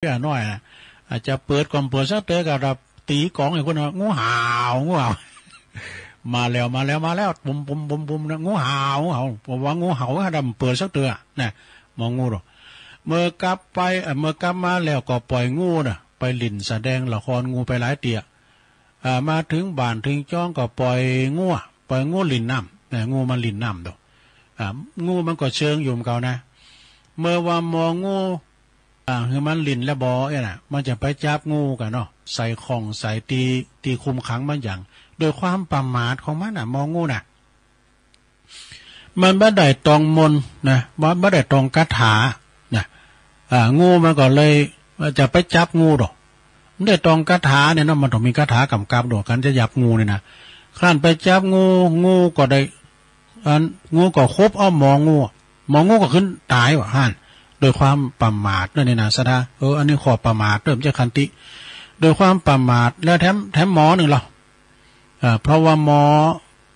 น้อยนะอาจจะเปิดก่อนเปิดสักเตะกับตีกองไอ้คนงูเห่ามาแล้วปุ่มนะงูเห่าผมว่างูเห่าดำเปิดสักเตะเนี่ยมองงูหรอเมื่อกลับมาแล้วก็ปล่อยงูน่ะไปหลินแสดงละครงูไปหลายเตี่ยมาถึงบ้านถึงจ้องก็ปล่อยงูหลินน้ำเนี่ยงูมันหลินน้ำตัวงูมันก็เชิงอยู่กับเขานะเมื่อว่ามองงูคือมันลินและบอเนี่ยนะมันจะไปจับงูกันเนาะใส่ของใส่ตีคุมขังมันอย่างโดยความประมาทของมันมองงูน่ะมันไม่ได้ตองมนนะไม่ได้ตองคาถานะงูมันก็เลยจะไปจับงูดอกไม่ได้ตองคาถาเนี่ยเนาะมันต้องมีคาถากำกับดอกกันจะจับงูเนี่ยนะครั้นไปจับงูก็ได้งูก็ครบเอามองงูก็ขึ้นตายว่ะฮั่นโดยความประมาทนั่นนี่นะสดาอันนี้ขอประมาทเริ่มจะคันติโดยความประมาทแล้วแถมหมอหนึ่งเราเพราะว่าห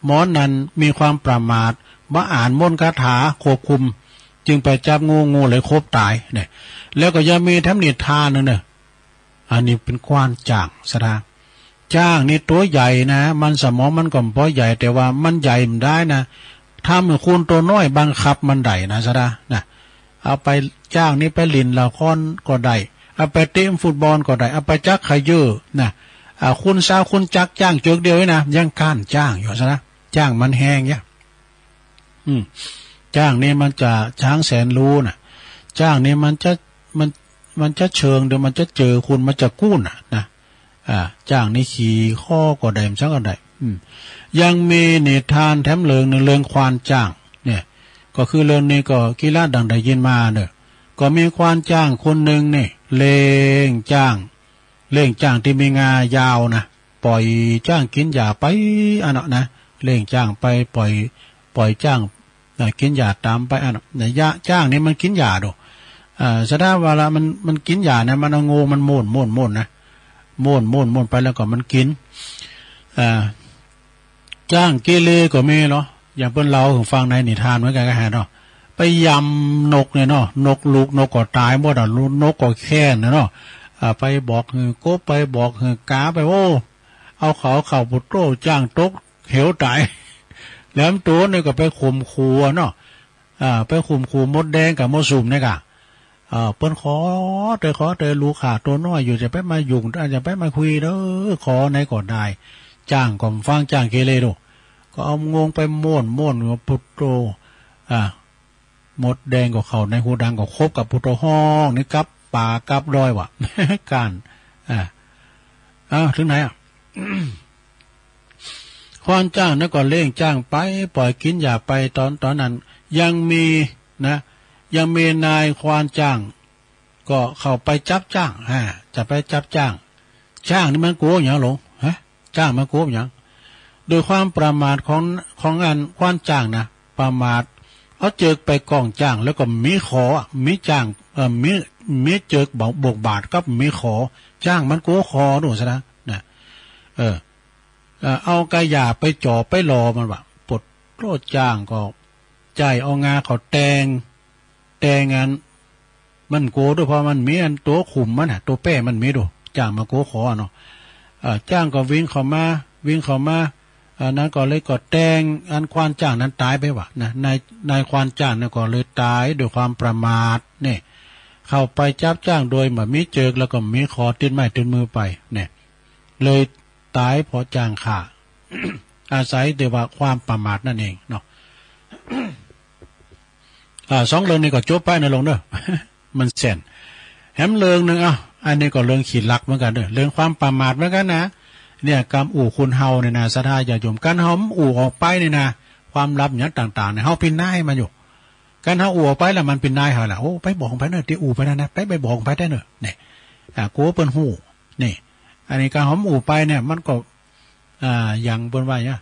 มอนั้นมีความประมาทว่าอ่านมนต์คาถาควบคุมจึงไปจับงูเลยครบตายเนี่ยแล้วก็ยังมีแถมนิทานนึงเนี่ยอันนี้เป็นควานจ่างสดาจ้างนี่ตัวใหญ่นะมันสมองมันก็พอใหญ่แต่ว่ามันใหญ่มันได้นะถ้าเมื่อคุณตัวน้อยบังคับมันได้นะสดานะเอาไปจ้างนี่ไปลินละครก็ได้เอาไปเตะฟุตบอลก็ได้เอาไปจักขยื้อนะคุณสาวคุณจักจ้างเจือกเดียวนะยังก้านจ้างอยู่ซะนะจ้างมันแห้งเนี่ยจ้างนี่มันจะช้างแสนรู้นะจ้างนี่มันจะเชิงเดี๋ยวมันจะเจอคุณมันจะกู้นะจ้างนี่ขี่ข้อก็ได้มันชักก็ได้ยังมีนิทานแถมเรื่องควานจ้างเนี่ยก็คือเรื่องนี้ก็กีฬาดังได้ยินมาเนอะก็มีควานจ้างคนหนึ่งนี่เล่งจ้างที่มีงายาวนะปล่อยจ้างกินหญ้าไปอันนั้นนะเล่งจ้างไปปล่อยจ้างกินหญ้าตามไปอันนั้นเนี่ยจ้างนี่มันกินหญ้าดูแสดงว่าละมันกินหญ้าเนี่ยมันงูมันม่วนนะม่วนไปแล้วก็มันกินจ้างเกเรก็มีเนาะอย่างเพิ่นเราฟังในนิทานเหมือนกันก็หาเนาะไปยำนกเนี่ยเนาะนกลูกนกก็ตายหมดนกก็แค่นเนาะไปบอกก็ไปบอกกาไปโอ้เอาเขาปุตโตจ้างตกเหวตายแล้วตัวนี่ก็ไปข่มขู่เนาะไปข่มขู่มดแดงกับมดสุ่มเนี่ยค่ะเปิ้นขอเตยลูกขาตัวน้อยอยู่จะไปมายุ่งอาจจะไปมาคุยเด้อขอไหนก่อนได้จ้างก่อมฟังจ้างเกเรดูก็เอางงไปม่วนกับพุทโธหมดแดงกับเขาในหูดังก็คบกับพุทโธห้องนี่กับป่ากับดอยวะการถึงไหนควานจ้างนั่นก็เล่งจ้างไปปล่อยกินอย่าไปตอนนั้นยังมีนายควานจ้างก็เข้าไปจับจ้างจะไปจับจ้างนี่มันโกงอย่างหลงจ้างมันโกงอย่างโดยความประมาทของงานควานจ้างนะประมาทเอาเจิกไปกองจ้างแล้วก็มีจ้างมีเจิกบกบาทกับมีขอจ้างมันโกคอดูซะนะเอากระยาไปจ่อไปรอมันวะปลดโลดจ้างก็ใจเอางาเขาแต่งงานมันโกด้วยเพราะมันมีอันตัวขุมมันตัวแป้มันมีดูจ้างมาโกขอเนาะจ้างก็วิ่งเข้ามานั้นก็เลยก็แต่งอันควานจ้างนั้นตายไปวะนะนายควานจ้างนั้นก็เลยตายด้วยความประมาทเนี่ยเข้าไปจับจ้างโดยแบบมีเจิกแล้วก็มีคอติดไม้ติดมือไปเนี่ยเลยตายเพราะจ้างขา อาศัยเดี๋ยวว่าความประมาทนั่นเองเนาะสองเรื่องนี้ก็จบไปนะลงเด้อ มันเส้นแถมเรื่องหนึ่งอันนี้ก็เรื่องขีดลักเหมือนกันเด้อเรื่องความประมาทเหมือนกันนะเนี่ยกรรมอู่คุณเฮาเนี่ยนะสถาญาโยมการเฮาอู่ออกไปเนี่ยนะความลับอย่างต่างๆเนี่ยเฮาเป็นนายมันอยู่การเฮาอู่ออกไปแล้วมันเป็นนายเฮาล่ะโอ้ไปบอกไปเนอะที่อู่ไปนั่นนะไปบอกไปได้เนอะเนี่ยกูเปิ้นหู้นี่อันนี้การเฮาอู่ไปเนี่ยมันก็อย่างเปิ้นว่าเนี่ย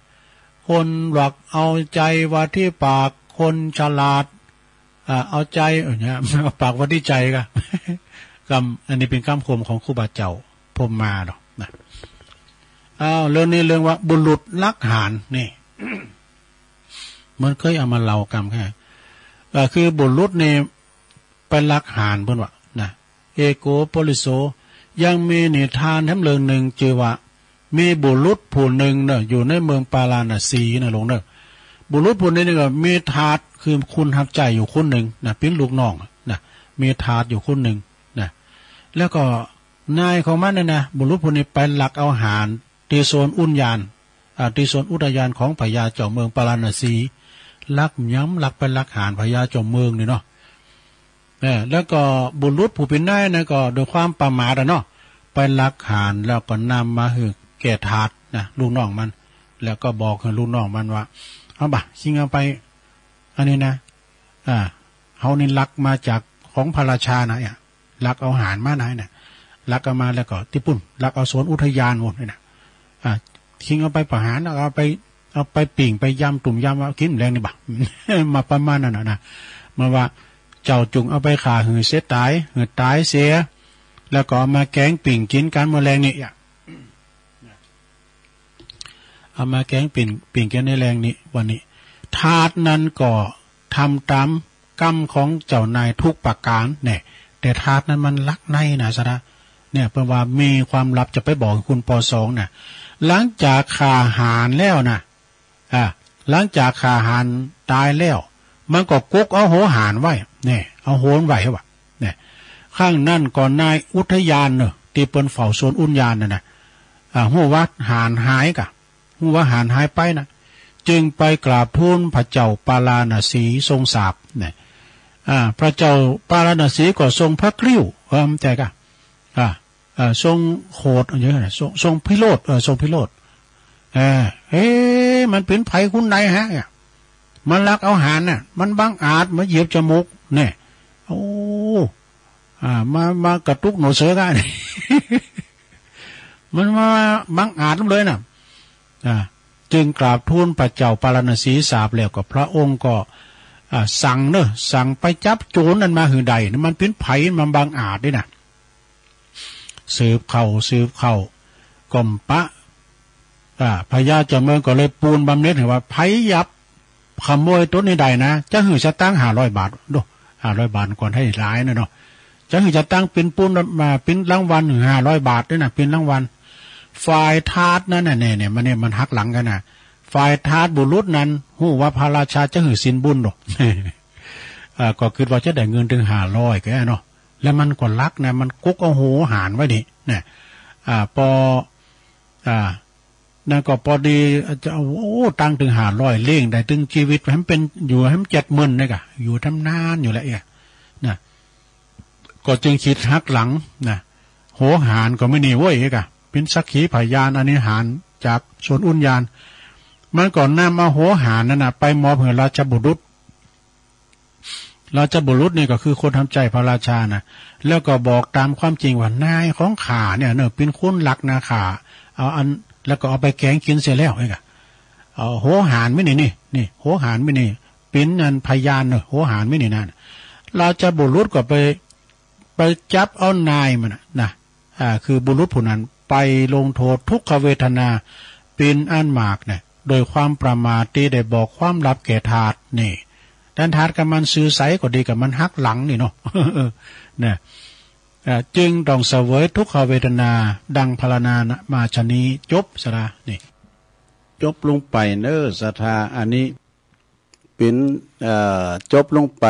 คนหลักเอาใจว่าที่ปากคนฉลาดเอาใจเนี่ยเอาปากว่าที่ใจก็คำอันนี้เป็นคำคมของครูบาเจ้าพรหมมาเนาะเรื่องนี้เรื่องว่าบุรุษลักหานนี่ มันเคยเอามาเล่ากรรมแค่คือบุรุษนี่ไปลักหานเพิ่นว่านะ เอโกโปลิโซยังมีนิทานแถมเรื่องหนึ่งชื่อว่ามีบุรุษผู้หนึ่งเนี่ยอยู่ในเมืองปาราณสีนะลงเนี่ยบุรุษผู้นี้ก็มีทาสคือคุณทับใจอยู่คนหนึ่งนะเป็นลูกน้องนะมีทาสอยู่คนหนึ่งนะแล้วก็นายของมันเนี่ยนะบุรุษผู้นี้ไปลักเอาอาหารตีโซนอุทยานตีโซนอุทยานของพญาเจ้าเมืองปาราณสีลักย้ำลักไปลักหารพญาเจ้าเมืองนี่เนาะแล้วก็บุรุษผู้เป็นนายนะก็โดยความประมาทเนาะไปลักหารแล้วก็นำมาให้แก่ทาสนะลูกน้องมันแล้วก็บอกให้ลูกน้องมันว่าเอาบ่ะคิงเอาไปอันนี้นะเฮานี่ลักมาจากของพระราชานะลักเอาหารมาไหนเนี่ยลักเอามาแล้วก็ที่ปุ่นลักเอาสวนอุทยานหมดเลยนะคิงเอาไปประหารเอาไปปิ่งไปยำตุ่มยำว่ากินแรงนี่บ่ะ มาประมาณนั้นนะมาว่าเจ้าจุงเอาไปขาหือเสียตายหือตายเสียแล้วก็มาแกงปิ่งกินกันแมลงนี่เอามาแกงปิ่งกันในแรงนี้วันนี้ทาสนั้นก็ทำตามกรรมของเจ้านายทุกประการเนี่ยแต่ทาสนั้นมันลักในนะสระเนี่ยเพราะว่ามีความลับจะไปบอกคุณป.2น่ะหลังจากขาหารแล้วนะหลังจากขาหารตายแล้วมันก็กุกเอาโหหารไว้เนี่ยเอาโหนไว้วะเนี่ยข้างนั่นก่อนนายอุทยานเนอะที่เปิ้นเฝ้าโซนอุทยานนะหัววัดหารหายกะหัวหารหายไปนะจึงไปกราบทูลพระเจ้าปาราณสีทรงสาบเนี่ยพระเจ้าปาราณสีก็ทรงพระกริ้วใจกะทรงโคดเยอะนะทรงพิโรธทรงพิโรธมันเป็นไผคุณใดฮะมันลักเอาหารน่ะมันบังอาจมาเหยียบจมูกเนี่ยโอ้มากระตุกหนูเสือกัน มันมาบังอาจเลยน่ะจึงกราบทูลพระเจ้าปาราณสีทราบแล้วก็พระองค์ก็สั่งสั่งไปจับโจรนั่นมาหือใดมันเป็นไผมันบังอาจด้วยน่ะสืบเข้าก่อมปะพญาเจ้าเมืองก็เลยปูนบำเหน็จให้ว่าไผยับขโมยต้นนี้ใดนะจะหือจะตั้ง500 บาทดู500 บาทก่อนให้ร้ายนะเนาะจะหือจะตั้งเป็นปูนมาเป็นรางวัล500 บาทด้วยนะเป็นรางวัลฝ่ายทาสนั่นน่ะเนี่ยมันหักหลังกันนะฝ่ายทาสบุรุษนั้นหู้ว่าพระราชาจะหือสินบุญหรอก ก็คือว่าจะได้เงินถึง500ก็เนาะแล้วมันก็ลักนะมันกุกเอาโหหารไว้ดิเนี่ยนั่นก็พอดีจะตั้งถึง500เล่งได้ถึงชีวิตให้มันเป็นอยู่ให้มัน70,000นี่กะอยู่ทำนานอยู่แล้วนะก็จึงคิดหักหลังนะโหหารก็ไม่หนีเว้ยกะเป็นสักขีพยานอันนี้หารจากโซนอุทยานมันก่อนหน้ามาโหหารนั่นนะไปมอบให้ราชบุรุษนี่ก็คือคนทำใจพระราชานะแล้วก็บอกตามความจริงว่านายของขาเนี่ยเป็นคนลักนาขาเอาอันแล้วก็เอาไปแกงกินเสร็จแล้วไอ้กะเอาโหหารไม่นี่โหหารไม่นี่เป็นนันพยานเนอะโหหารไม่นี่นั่นราชบุรุษก็ไปจับเอานายมันนะคือบุรุษผู้นั้นไปลงโทษทุกขเวทนาเป็นอันมากเนี่ยโดยความประมาทที่ได้บอกความลับแก่ทาสนี่ด้านทาสกับมันซื้อไสก็ดีกับมันหักหลังนี่เนาะ เนี่ยจึงต้องเสวยทุกขเวทนาดังพรรณนามาชนีจบสระนี่จบลงไปเนอสถาอันนี้เป็นจบลงไป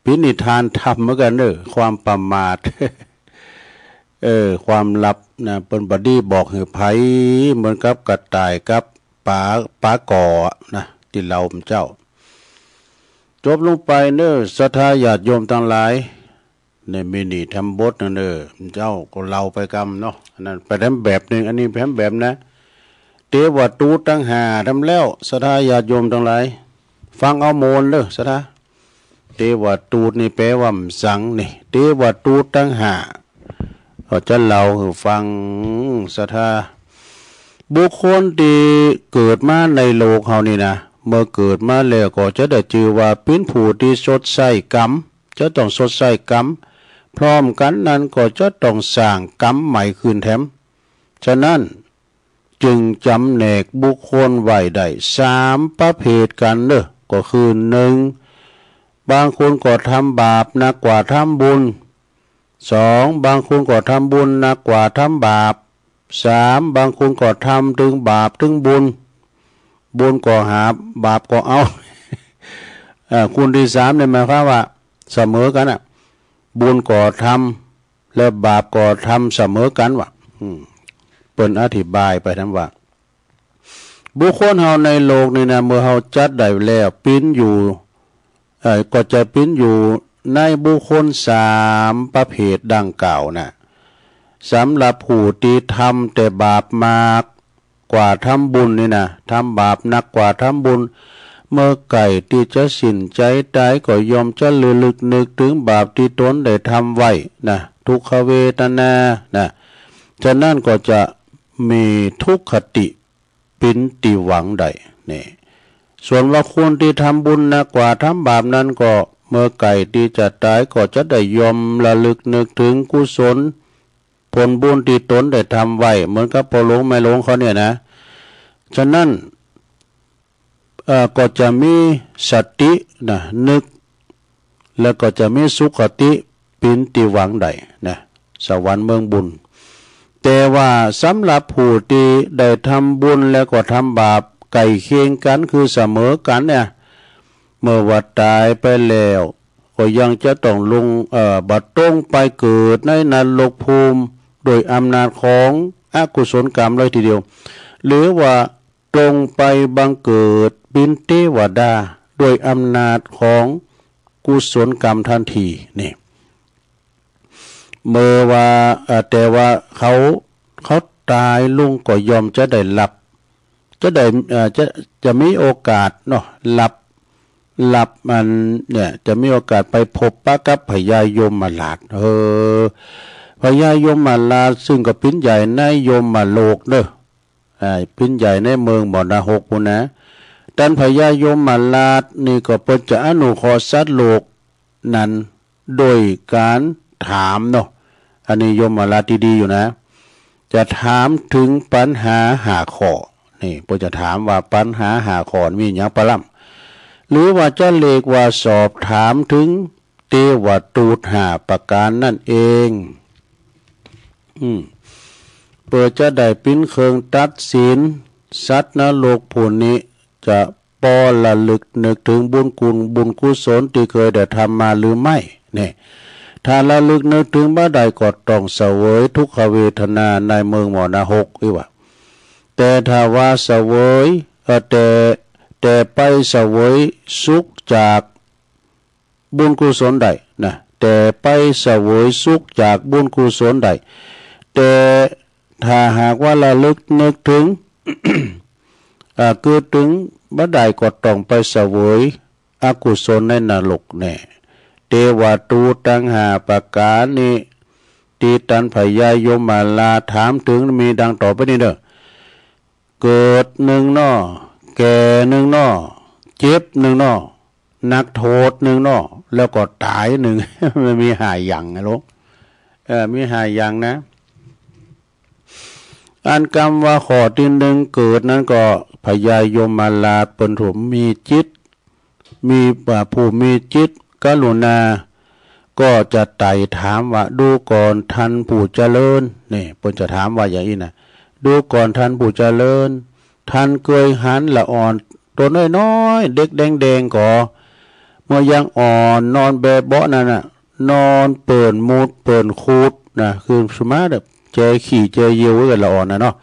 ปินิทานธรรมเหมือนกันเนอความประมาท ความลับนะเป็นบดีบอกให้ไผเหมือนกับกระต่ายกับปลาก่อนะที่เราเจ้าจบลงไปเนอศรัทธาญาติโยมทั้งหลายในมินิทำบทนั่นเจ้าก็เล่าไปกรรมเนาะนั่นไปทำแบบหนึ่งอันนี้แผนแบบนะเทวตูตั้งหาทำแล้วศรัทธาญาติโยมทั้งหลายฟังเอาโมนเลยศรัทธาเทวตูนี่แปลว่าสังนี่เทวตูตั้งหาเขาจะเล่าให้ฟังศรัทธาบุคคลที่เกิดมาในโลกเขานี่นะเมื่อเกิดมาแล้วก็จะได้ชื่อว่าเป็นผู้ที่สดใสกรรมจะต้องสดใสกรรมพร้อมกันนั้นก็จะต้องสร้างกรรมใหม่คืนแถมฉะนั้นจึงจำแนกบุคคลไว้ได้3ประเภทกันเด้อก็คือ1บางคนก็ทำบาปหนักกว่าทำบุญ 2บางคนก็ทำบุญหนักกว่าทำบาป3บางคนก็ทำถึงบาปถึงบุญก็หาบาปก็เอาคุณที่3เนี่ยหมายความว่าเสมอกันบุญก็ทำและบาปก็ทำเสมอกันว่ะเปิ้นอธิบายไปทั้งว่าบุคคลเฮาในโลกนี่นะเมื่อเฮาจัดได้แล้วปิ้นอยู่ก็จะปิ้นอยู่ในบุคคล3ประเภทดังกล่าวนะสำหรับผู้ที่ทำแต่บาปมากกว่าทำบุญนี่นะทำบาปหนักกว่าทำบุญเมื่อไก่ที่จะสิ้นใจตายก็ยอมจะระลึกนึกถึงบาปที่ตนได้ทำไว้นะทุกขเวทนานะฉะนั้นก็จะมีทุกขติปินติหวังใดนี่ส่วนว่าคนที่ทำบุญนะกว่าทำบาปนั้นก็เมื่อไก่ที่จะตายก็จะได้ยอมระลึกนึกถึงกุศลผลบุญที่ตนได้ทำไว้เหมือนกับพอหลงไม่หลงเขาเนี่ยนะฉะนั้นก็จะมีสตินะนึกแล้วก็จะมีสุขติปินติหวังใดนะสวรรค์เมืองบุญแต่ว่าสำหรับผู้ที่ได้ทำบุญแล้วก็ทำบาปไก่เคียงกันคือเสมอกันเนี่ยเมื่อว่าตายไปแล้วก็ยังจะต้องลงบัดต้องไปเกิดในนรกภูมิโดยอำนาจของอกุศลกรรมเลยทีเดียวหรือว่าตรงไปบังเกิดเป็นเทวดาโดยอำนาจของกุศลกรรมทันทีนี่เมื่อว่าแต่ว่าเขาตายลุงก็ยอมจะได้หลับจะได้จะมีโอกาสเนาะหลับมันเนี่ยจะมีโอกาสไปพบปะกับพญายมราชพญายมราชซึ่งก็เป็นใหญ่ในยมโลกเด้อเป็นใหญ่ในเมืองมรณหกพุ่นนะท่านพญายมราชนี่ก็เปิดจะอนุเคราะห์สัตว์โลกนั้นโดยการถามเนาะอันนี้ยมราชดีๆอยู่นะจะถามถึงปัญหาหาข้อนี่เปิดจะถามว่าปัญหาหาข้อมีอย่างปะล่ำหรือว่าจะเรียกว่าสอบถามถึงเทวทูต5ประการนั่นเองเปิดจะได้ปิ้นเคิงตัดสินสัตว์นรกผู้นี้จะปอระลึกนึกถึงบุญกุศลที่เคยได้ทำมาหรือไม่เนี่ยถ้าระลึกนึกถึงบ่ได้ก็ต้องเสวยทุกขเวทนาในเมืองมรณหกอีว่าแต่ถ้าว่าเสวยแต่ไปเสวยสุขจากบุญกุศลใดนะแต่ไปเสวยสุขจากบุญกุศลใดแต่ถ้าหากว่าระลึกนึกถึง เกิดถึงบ่ได้ก็ต้องไปเสวยอกุศลในนรกแน่เทวทูตทั้ง5ประการนี้ที่ท่านพญายมราชถามถึงมีดังต่อไปนี้เด้อเกิด1น้อแก่1น้อเจ็บ1น้อนักโทษ1น้อแล้วก็ตาย1 มันมี5อย่างนะลูกมี5อย่างนะอันกรรมว่าข้อที่1เกิดนั้นก็พญายมราชเปิ้นถูกมีจิตมีผู้มีจิตกรุณาก็จะไต่ถามว่าดูก่อนท่านผู้เจริญนี่เปิ้นจะถามว่าอย่างนี้นะดูก่อนท่านผู้เจริญท่านเคยหันละอ่อนตัวน้อยๆเด็กแดงๆก่อเมื่อยังอ่อนนอนแบบเบาะนั่นน่ะนอนเปิ่นมูดเปิ่นคูดนะคือสมาร์ทเจอขี่เจอเยียวกันละอ่อนนะเนาะ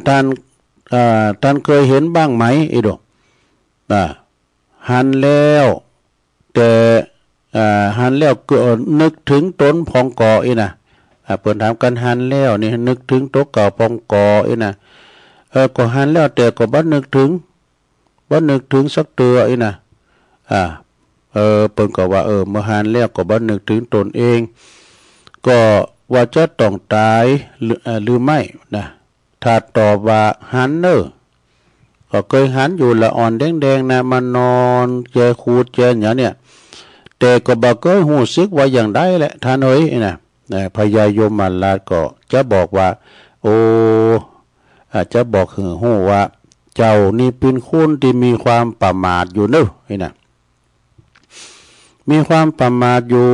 ท่านเคยเห็นบ้างไหมไอ้ดอกหันแล้วแต่หันแล้วก็นึกถึงต้นพองกออีนะเปิดถามกันหันแล้วนี่นึกถึงโต๊ะเก่าพองกออีนะก็หันแล้วแต่ก็บ่นึกถึงสักเตืออีนะเปิดก็ว่าเมื่อหันแล้วก็บ่นึกถึงตนเองก็ว่าจะต้องตายหรือไม่นะถ้าตอบว่าหันก็เคยหันอยู่ละอ่อนแดงๆนะมานอนเจอคูดเจออย่างเนี่ยแต่ก็บ่เคยหูซึกว่าอย่างใดแหละท่านเอ้ยนะพญายมราชก็จะบอกว่าอาจจะบอกหูว่าเจ้านี่เป็นคนที่มีความประมาทอยู่เนอะนะมีความประมาทอยู่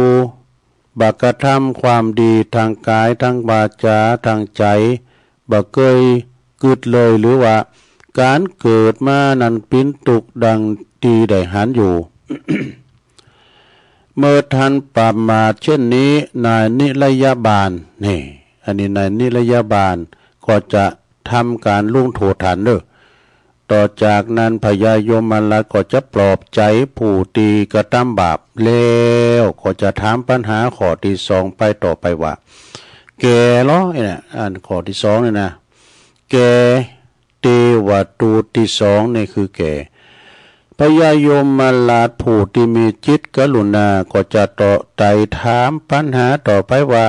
บักกระทำความดีทางกายทางวาจาทางใจบักเคยกึดเลยหรือว่าการเกิดมานั้นปิ้นตุกดังดีได้หันอยู่ เมื่อทันปรามาทเช่นนี้นายนิรยาบาลนี่อันนี้นายนิรยาบาลก็จะทำการลุ่งโทษฐานเด้อต่อจากนั้นพญายมราชก็จะปลอบใจผู้ตีกระทำบาปแล้วก็จะถามปัญหาข้อที่สองไปต่อไปว่าแกล้อเนี่ยข้อที่สองเนี่ยนะแกเตวตูที่สองนี่คือแกพญายมราชผู้ที่มีจิตกรุณาก็จะต่อไต่ถามปัญหาต่อไปว่า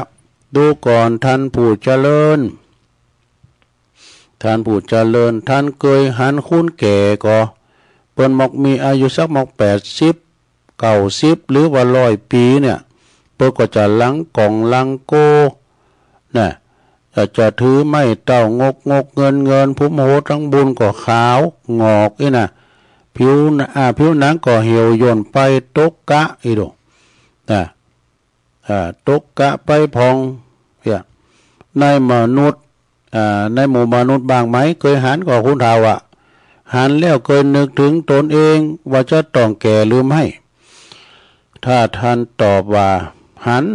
ดูก่อนท่านผู้เจริญท่านผู้เจริญท่านเคยหันคุ้นแก่ก็เปิ้นมอกมีอายุสักมอก80 90หรือว่า100 ปีเนี่ยเปิ้นก็จะลังกล่องลังโกนะจะถือไม้เต้างกเงินผู้โมโหทั้งบุญก็ขาวงอกอีน่ะผิวหนังก็เหี่ยวย่นไปตกกะอีโดนะตกกะไปพองเนี่ยในมนุษย์ในหมู่มนุษย์บางไหมเคยหันก็คุณเฒ่าหันแล้วเคยนึกถึงตนเองว่าจะต้องแก่หรือไม่ถ้าท่านตอบว่าหัน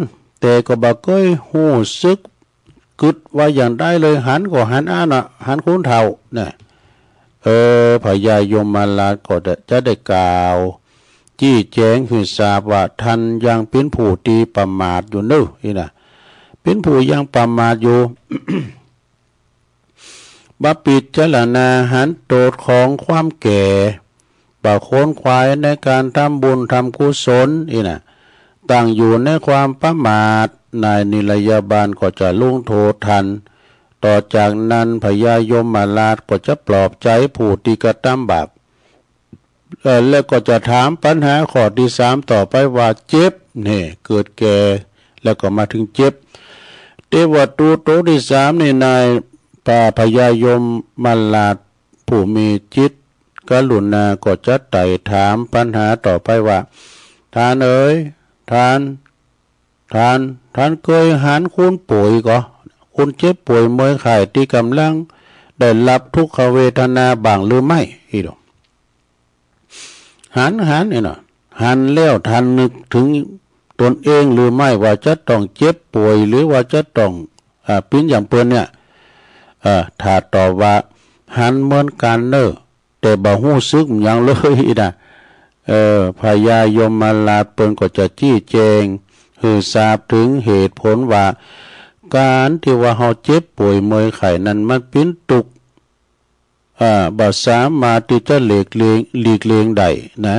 แต่ก็บ่เคยฮู้สึกกึดว่าอย่างได้เลยหันก็หันหันคุณเฒ่าเนี่ยพญายมราชก็จะได้กล่าวจี้แจงให้ทราบว่าท่านยังเป็นผู้ตีประมาทอยู่นี่นะเป็นผู้ยังประมาทอยู่ บัปิดเจรณาหันโตดของความแก่บ่าโค้นควายในการทำบุญทำกุศลนะตั้งอยู่ในความประมาทนายนิรยาบาลก็จะลุ่งโทษทันต่อจากนั้นพญายมราชก็จะปลอบใจผู้ที่กระทำบาปแล้วก็จะถามปัญหาข้อที่สามต่อไปว่าเจ็บนี่เกิดแก่แล้วก็มาถึงเจ็บเทวตูโตที่สามนี่นายพญายมราชผู้มีจิตกรุณาก็จะไต่ถามปัญหาต่อไปว่าท่านเอ๋ยท่านเคยหันคุณป่วยก็คุณเจ็บป่วยเมื่อไข้ที่กำลังได้รับทุกขเวทนาบ้างหรือไม่อีดอกหันเนี่ยนะหันแล้วท่านนึกถึงตนเองหรือไม่ว่าจะต้องเจ็บป่วยหรือว่าจะต้องปิ้นอย่างเปิ้นเนี่ยถ้าตอบว่าหันเหมือนกันแต่บ่ฮู้สึกหยังเลยนะพญายมราชเปิ้นก็จะจี้แจงคือทราบถึงเหตุผลว่าการที่ว่าเฮาเจ็บป่วยเมื่อยไข้นั้นมันเป็นตุกบ่สามารถที่จะหลีกเลี่ยงได้นะ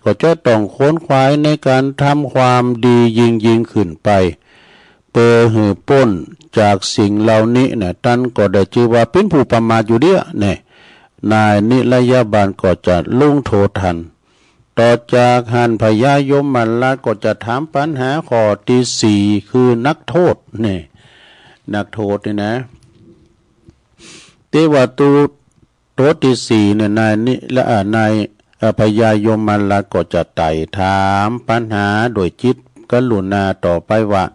ก็จะต้องค้นคว้าในการทำความดียิ่งขึ้นไปเปิดหือป้นจากสิ่งเหล่านี้เนี่ยท่านก็ได้ชื่อว่าเป็นผู้ประมาทอยู่เดียวเนี่ยนายนิรยาบาลก็จะลุ่งโทษทันต่อจากหันพญายมราชก็จะถามปัญหาข้อที่สี่คือนักโทษเนี่ยนักโทษนี่นะเทวตูโตที่สี่เนี่ยนายนิและนายพญายมราชก็จะไต่ถามปัญหาโดยจิตกรุณาต่อไปว่า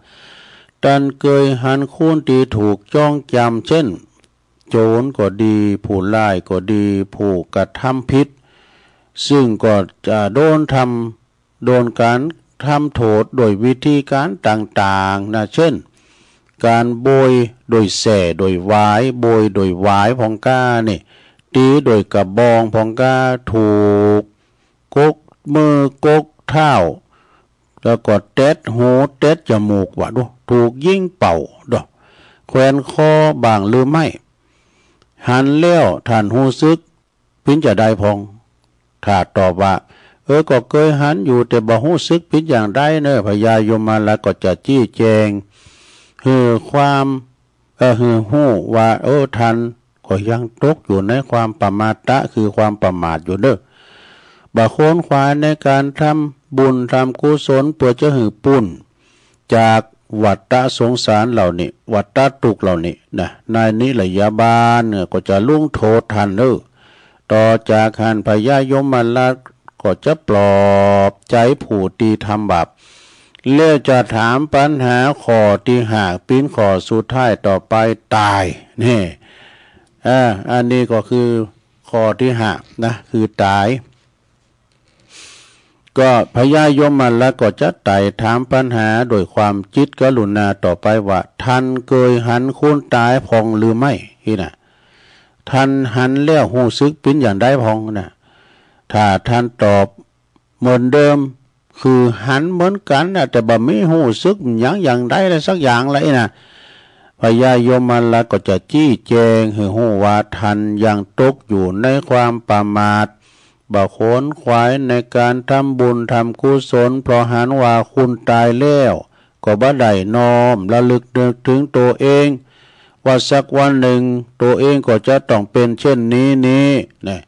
ท่านเคยหันคุณที่ถูกจ้องจำเช่นโจรก็ดีผู้ร้ายก็ดีผู้กระทำผิดซึ่งก็จะโดนการทำโทษโดยวิธีการต่างๆนะเช่นการโบยโดยแส่โดยหวายโบยโดยหวายพองก้านี่ตีโดยกระบองพองก้าถูกกกมือกกเท้าแล้วก็เต็ดหูเต็ดจมูกว่าดูถูกยิงเป่าดอกแขวนคอบางหรือไม่หันเลี้ยวท่านหูซึกพินจะได้พองถ้าตอบว่าก็เคยหันอยู่แต่บ่หูซึกพินอย่างได้เนอะพญายมราชก็จะจี้แจงความหูว่าท่านก็ยังตกอยู่ในความประมาทคือความประมาทอยู่เด้อบ่โค้นคว้าในการทำบุญทำกุศลเพื่อจะหือปุ่นจากวัฏสงสารเหล่านี้วัฏทุกข์เหล่านี้นะนายนิรยาบาลเนี่ยก็จะลุ่งโทษทันต่อจากหันพญายมราชก็จะปลอบใจผู้ที่ทำบาป เลี้ยวจะถามปัญหาข้อที่หากปิ้นข้อสุดท้ายต่อไปตายนี่อันนี้ก็คือข้อที่หากนะคือตายก็พญายมมันแล้วก็จะไต่ถามปัญหาโดยความจิตกรุณาต่อไปว่าท่านเคยหันคุณตายพองหรือไม่ที่น่ะท่านหันแล้วหูซึกปิ้นอย่างได้พองนะถ้าท่านตอบเหมือนเดิมคือหันเหมือนกันนะแต่บ่มีหูซึกอย่างใดอะไรสักอย่างเลยนะพญายมมันละก็จะจี้แจงให้หูว่าท่านยังตกอยู่ในความประมาทบ่ขนขวายในการทำบุญทำกุศลเพราะหันว่าคุณตายแล้วก็บ่ได้น้อมระลึกนึกถึงตัวเองว่าสักวันหนึ่งตัวเองก็จะต้องเป็นเช่นนี้นะ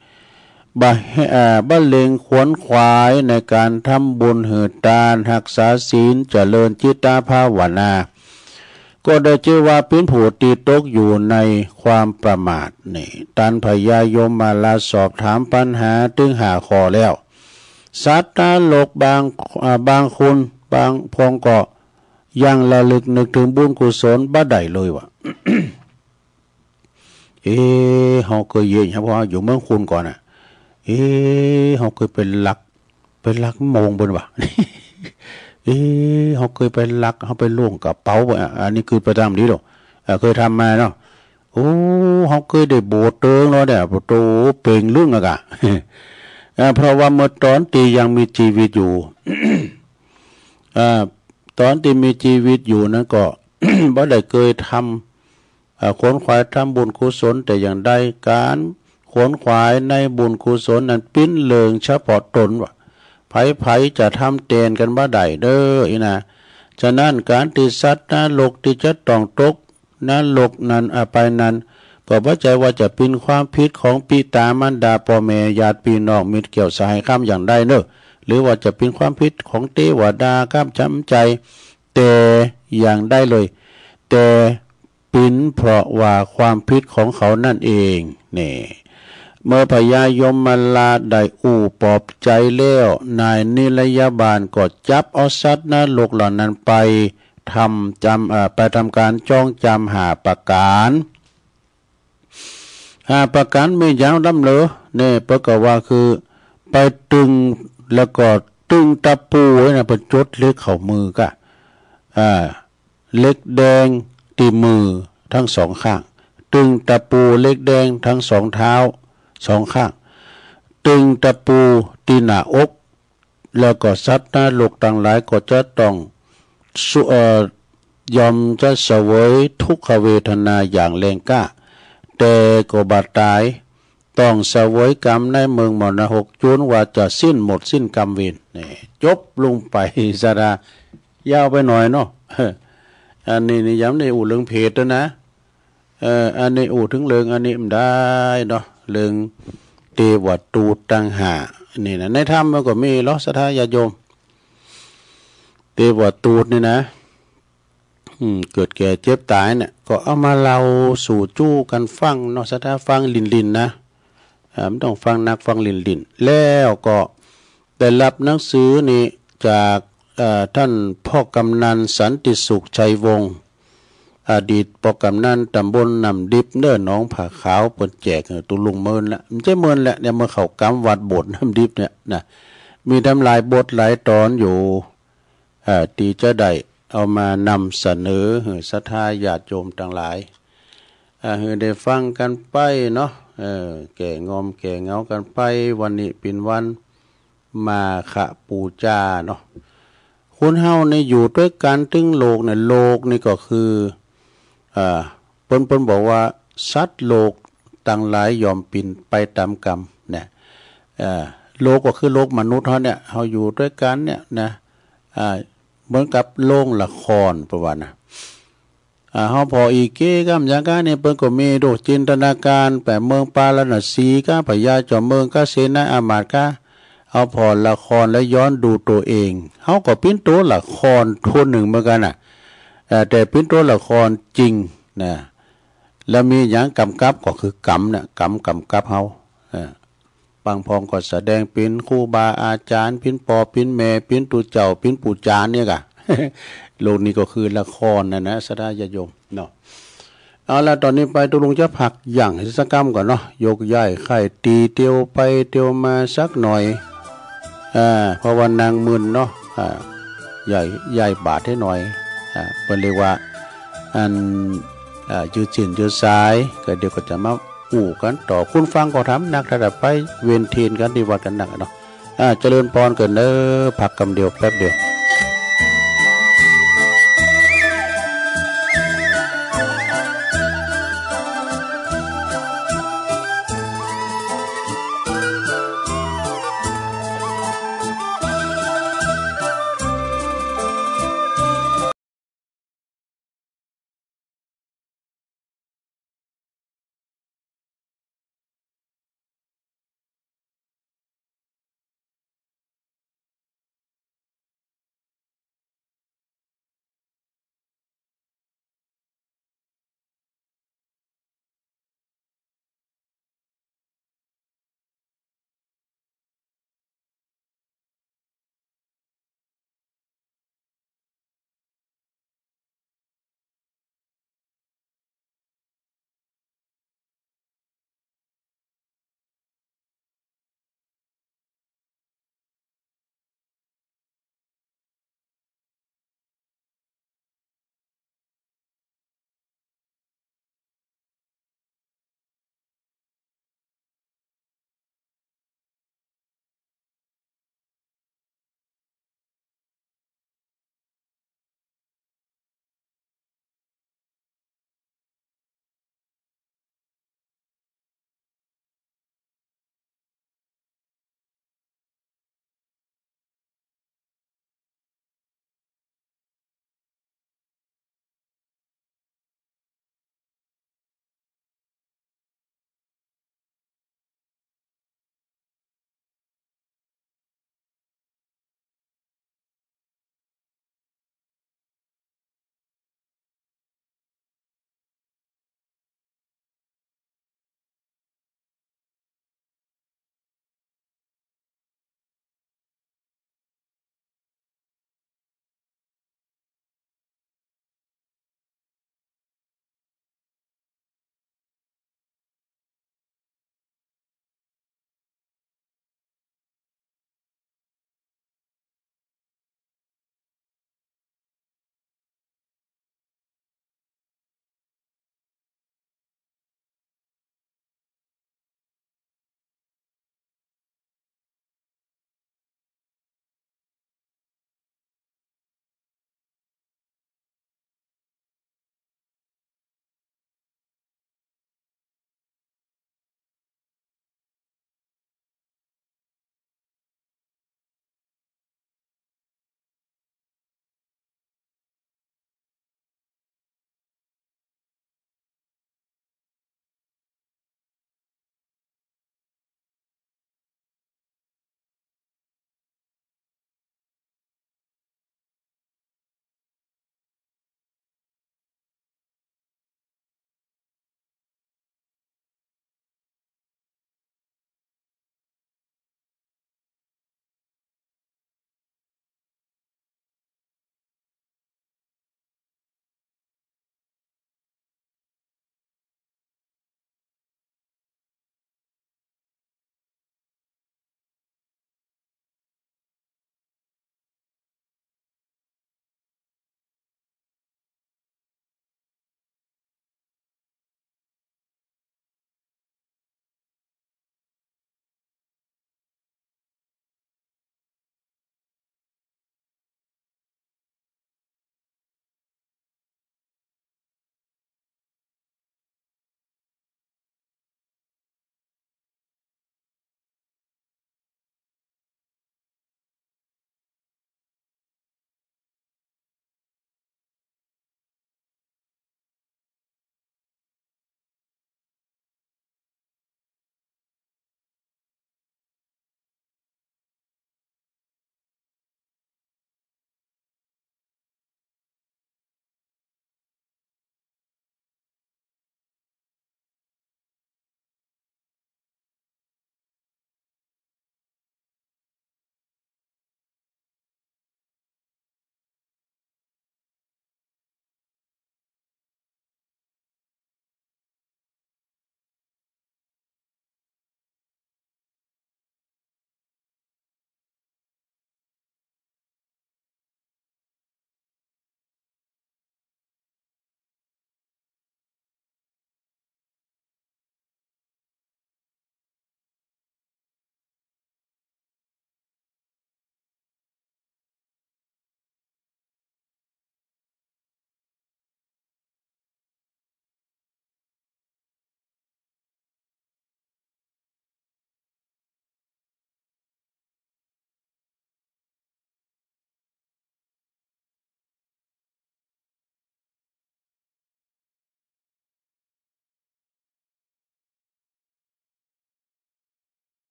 บ่เล็งขวนขวายในการทำบุญหืดทานรักษาศีลเจริญจิตตภาวนาก็ได้ชื่อว่าเป็นผู้ตีตกอยู่ในความประมาทนี่ตันพญายมมาลาสอบถามปัญหาถึงหาข้อแล้วสัตว์นรกบางคนบางพงก็ยังระลึกนึกถึงบุญกุศลบ่ได้เลยวะ เฮาเคยเย็นครับเพราะอยู่เมืองคุณก่อนน่ะเฮาเคยเป็นลักโมงบนวะ เขาเคยไปลักเขาไปล่วงกระเป๋าอันนี้คือประจำดีหรอเคยทำมาเนาะโอ้เขาเคยได้โบสถ์เติงเนาะเนี่ยประตูเป่งเรื่องอะกะ เพราะว่าเมื่อตอนที่ยังมีชีวิตอยู่ ตอนที่มีชีวิตอยู่นั้นก็ บ่ได้เคยทำขวนขวายทำบุญกุศลแต่อย่างใดการขวนขวายในบุญกุศลนั้นปิ้นเลิงเฉพาะตนว่ะไผจะทำเตนกันบ่ได้เด้อนะฉะนั้นการที่สัตว์นรกที่จะต้องตกนรกนั้นไปนั้นก็บ่ใจว่าจะเป็นความผิดของปิตามารดาพ่อแม่ญาติพี่น้องมิตรเกี่ยวสหายข้ามอย่างใดเด้อหรือว่าจะเป็นความผิดของเทวดาข้ามจำใจแต่อย่างได้เลยแต่เป็นเพราะว่าความผิดของเขานั่นเองนี่เมื่อพญายมมาลาได้ปลอบใจแล้วนายนิรยาบาลก็จับเอาสัตว์นรกเหล่านั้นไปทำการจ้องจำหาประการไม่ยาวดำเลยเนี่ยประกอบว่าคือไปตึงแล้วก็ตึงตะปูไว้นะเป็นจดเล็กเข่ามือกะเล็กแดงตีมือทั้งสองข้างตึงตะปูเล็กแดงทั้งสองเท้าสองข้างตึงตะปูตีหน้าอกแล้วก็สัตว์นรกต่างหลายก็จะต้องยอมจะเสวยทุกขเวทนาอย่างแรงกล้าแต่ก็บาดตายต้องเสวยกรรมในเมืองมรณะจนว่าจะสิ้นกรรมเวรนี่จบลงไปซะดายาวไปหน่อยเนาะ อันนี้ย้ำในเรื่องเพศด้วยนะอันนี้ถึงเรื่องอันนี้มันได้เนาะเรื่องเทวตูตตังหานี่นะในธรรมมันก็มีล้อสัทธาญาโยมเทวตูตนี่นะเกิดแก่เจ็บตายเนี่ยก็เอามาเล่าสู่จู้กันฟังเนาะสัทธาฟังลินนะไม่ต้องฟังนักฟังลินแล้วก็ได้รับหนังสือนี่จากท่านพ่อกำนันสันติสุขชัยวงศ์อดีตพ่อกำนันตำบลนำดิบเนื้อหนองผาขาวเปิดแจกตุลุงเมินละมันใช่เมินแหละเนี่ยเมื่อเขากำวัดบทน้ำดิบเนี่ยนะมีทำลายบทหลายตอนอยู่ตีจะได้เอามานำเสนอศรัทธาญาติโยมต่างหลายได้ฟังกันไปเนาะแก่งอมแก่เงากันไปวันนี้เป็นวันมาฆปูจาเนาะคนเฮาในอยู่ด้วยกันถึงโลกเนี่ยโลกนี่ก็คือเปิ้นบอกว่าสัตว์โลกต่างหลายยอมปินไปตามกรรมเนี่ยโลกก็คือโลกมนุษย์เฮาเนี่ยเฮาอยู่ด้วยกันเนี่ยนะเหมือนกับโรงละครประวัตินะเฮาพออีเก้กัมยังกะเนี่ยเปิ้นก็มีโดจินตนาการแปเมืองปาลนะสีกะพญาจอมเมืองกะเสนาอามาตย์กะเอาพอละครแล้วย้อนดูตัวเองเฮาก็เป็นตัวละครตัวหนึ่งเหมือนกันน่ะแต่เป็นตัวละครจริงนะแล้วมีอย่างกำกับก็คือกรรมเนี่ยกำกับเฮาบางพองก็แสดงเป็นครูบาอาจารย์เป็นพ่อเป็นแม่เป็นตุเจ้าเป็นปู่จานเนี่ยกะ โลกนี้ก็คือละครนะสดาญาโยมเนาะเอาละตอนนี้ไปตุลุงจะผักอย่างกิจกรรมก่อนเนาะยกย้ายไข่ตีเตียวไปเตียวมาสักหน่อยเพราะว่านางมึนเนาะใหญ่บาทให้หน่อยเป็นเรียกว่าอันยืดเส้นยืดสายก็เดี๋ยวก็จะมาอู่กันต่อคุณฟังก็ทำนักระดับไปเวียนเทียนกันที่วัดกันหนักเนาะเจริญพรเกินเด้อผักกำเดียวแป๊บเดียว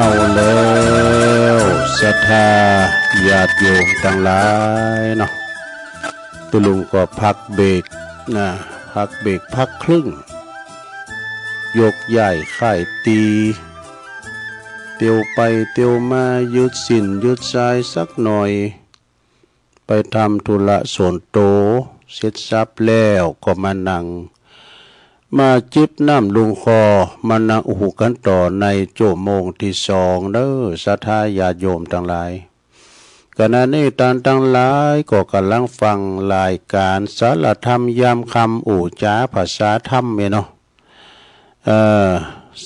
เอาแล้วศรัทธาญาติโยมทั้งหลายเนาะตุลุงก็พักเบรกนะพักเบรกพักครึ่งยกใหญ่ข่ายตีเตียวไปเตียวมายืดสินยืดสายสักหน่อยไปทำธุระส่วนโตเสร็จสับแล้วก็มานั่งมาจิบน้ำลุงคอมานั่งอุหุกันต่อในโจโมงที่สองเด้อศรัทธาญาติโยมทั้งหลายขณะนี้ท่านทั้งหลายก็กำลังฟังรายการสารธรรมยามคำอู่จ้าภาษาธรรมเนาะ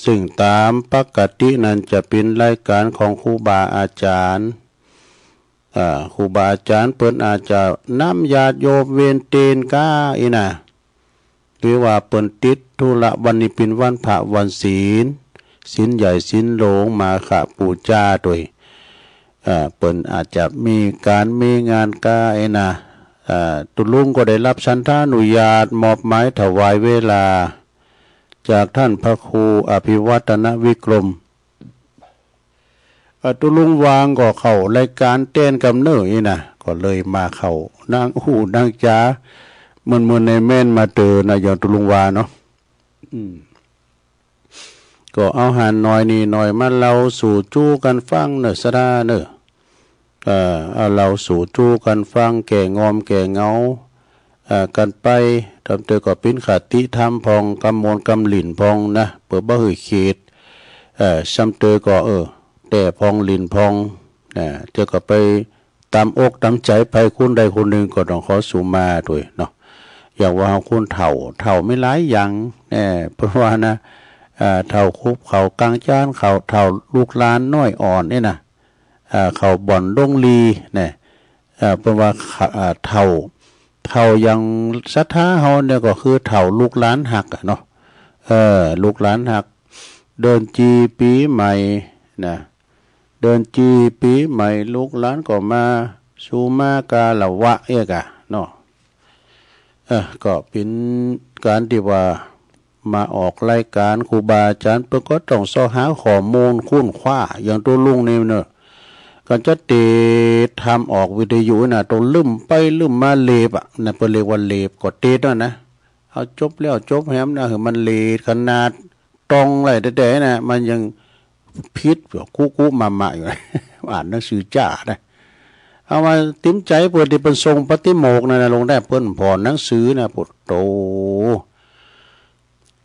ซึ่งตามปกตินั้นจะเป็นรายการของครูบาอาจารย์ครูบาอาจารย์เปิ้นอาจจะนำญาติโยมเวียนเตนก้าอีนะหรือว่าเปิ้นติดธุระวันนี้เป็นวันพระวันศีลศีลใหญ่ศีลโหลงมาขะปูจาด้วยเปิ้นอาจจะมีการมีงานก้าอีนะตุลุงก็ได้รับสันทานุญาตมอบหมายถวายเวลาจากท่านพระครูอภิวัตนวิกรมตุลุงวางก็เข้ารายการเต้นกำเนิดนี่นะก็เลยมาเข้านางหูนางจ๋ามันในแม่นมาเตือนนะอย่างตุลุงวาเนาะก็เอาหานน้อยนี่หน่อยมาเราสู่จู้กันฟังเนอะสดาเนอะเอาเราสู่จู้กันฟังแก่งอมแก่เงากันไปทำเตอก็เป็นขัดติธรรมพองกำมวลกำหลินพองนะเปิดบ่หือเขตซ้ำเตอก็แต่พองหลินพองเจอก็ไปตามอกตามใจไปคนใดคนหนึ่งก็ต้องขอสู่มาด้วยเนาะอย่างว่าคนเฒ่าไม่หลายอย่างเพราะว่านะเฒ่าคุบเขากลางจานเขาเฒ่าลูกหลานน้อยอ่อนนี่นะเขาบ่อนดงลีเนี่ยเพราะว่าเฒ่าอย่างศรัทธาเฮาเนี่ยก็คือเฒ่าลูกหลานหักเนาะลูกหลานหักเดินจีปีใหม่นะเดินจีปีใหม่ลูกหลานก็มาสูมากาละวะเอกะเนาะก็เป็นการที่ว่ามาออกรายการครูบาอาจารย์เพิ่นก็ต้องสอหาข้อมูลคุ้นคว้าอย่างตัวลุงนี่เนาะกันจะเตทำออกวิทยุน่ะต้องลืมไปลืมมาเลบนะเปิ้นเรียกว่าเลบก็เตนะเอาจบแล้วจบแฮมนะมันเลขนาดตรงไรแต่ๆนะมันยังพิษกุมาอยู่อ่านหนังสือจ้านะเอามาติ้มใจเปิดที่เป็นทรงปฏิโมกข์นะลงได้เปิ้นพอหนังสือนะปุตโต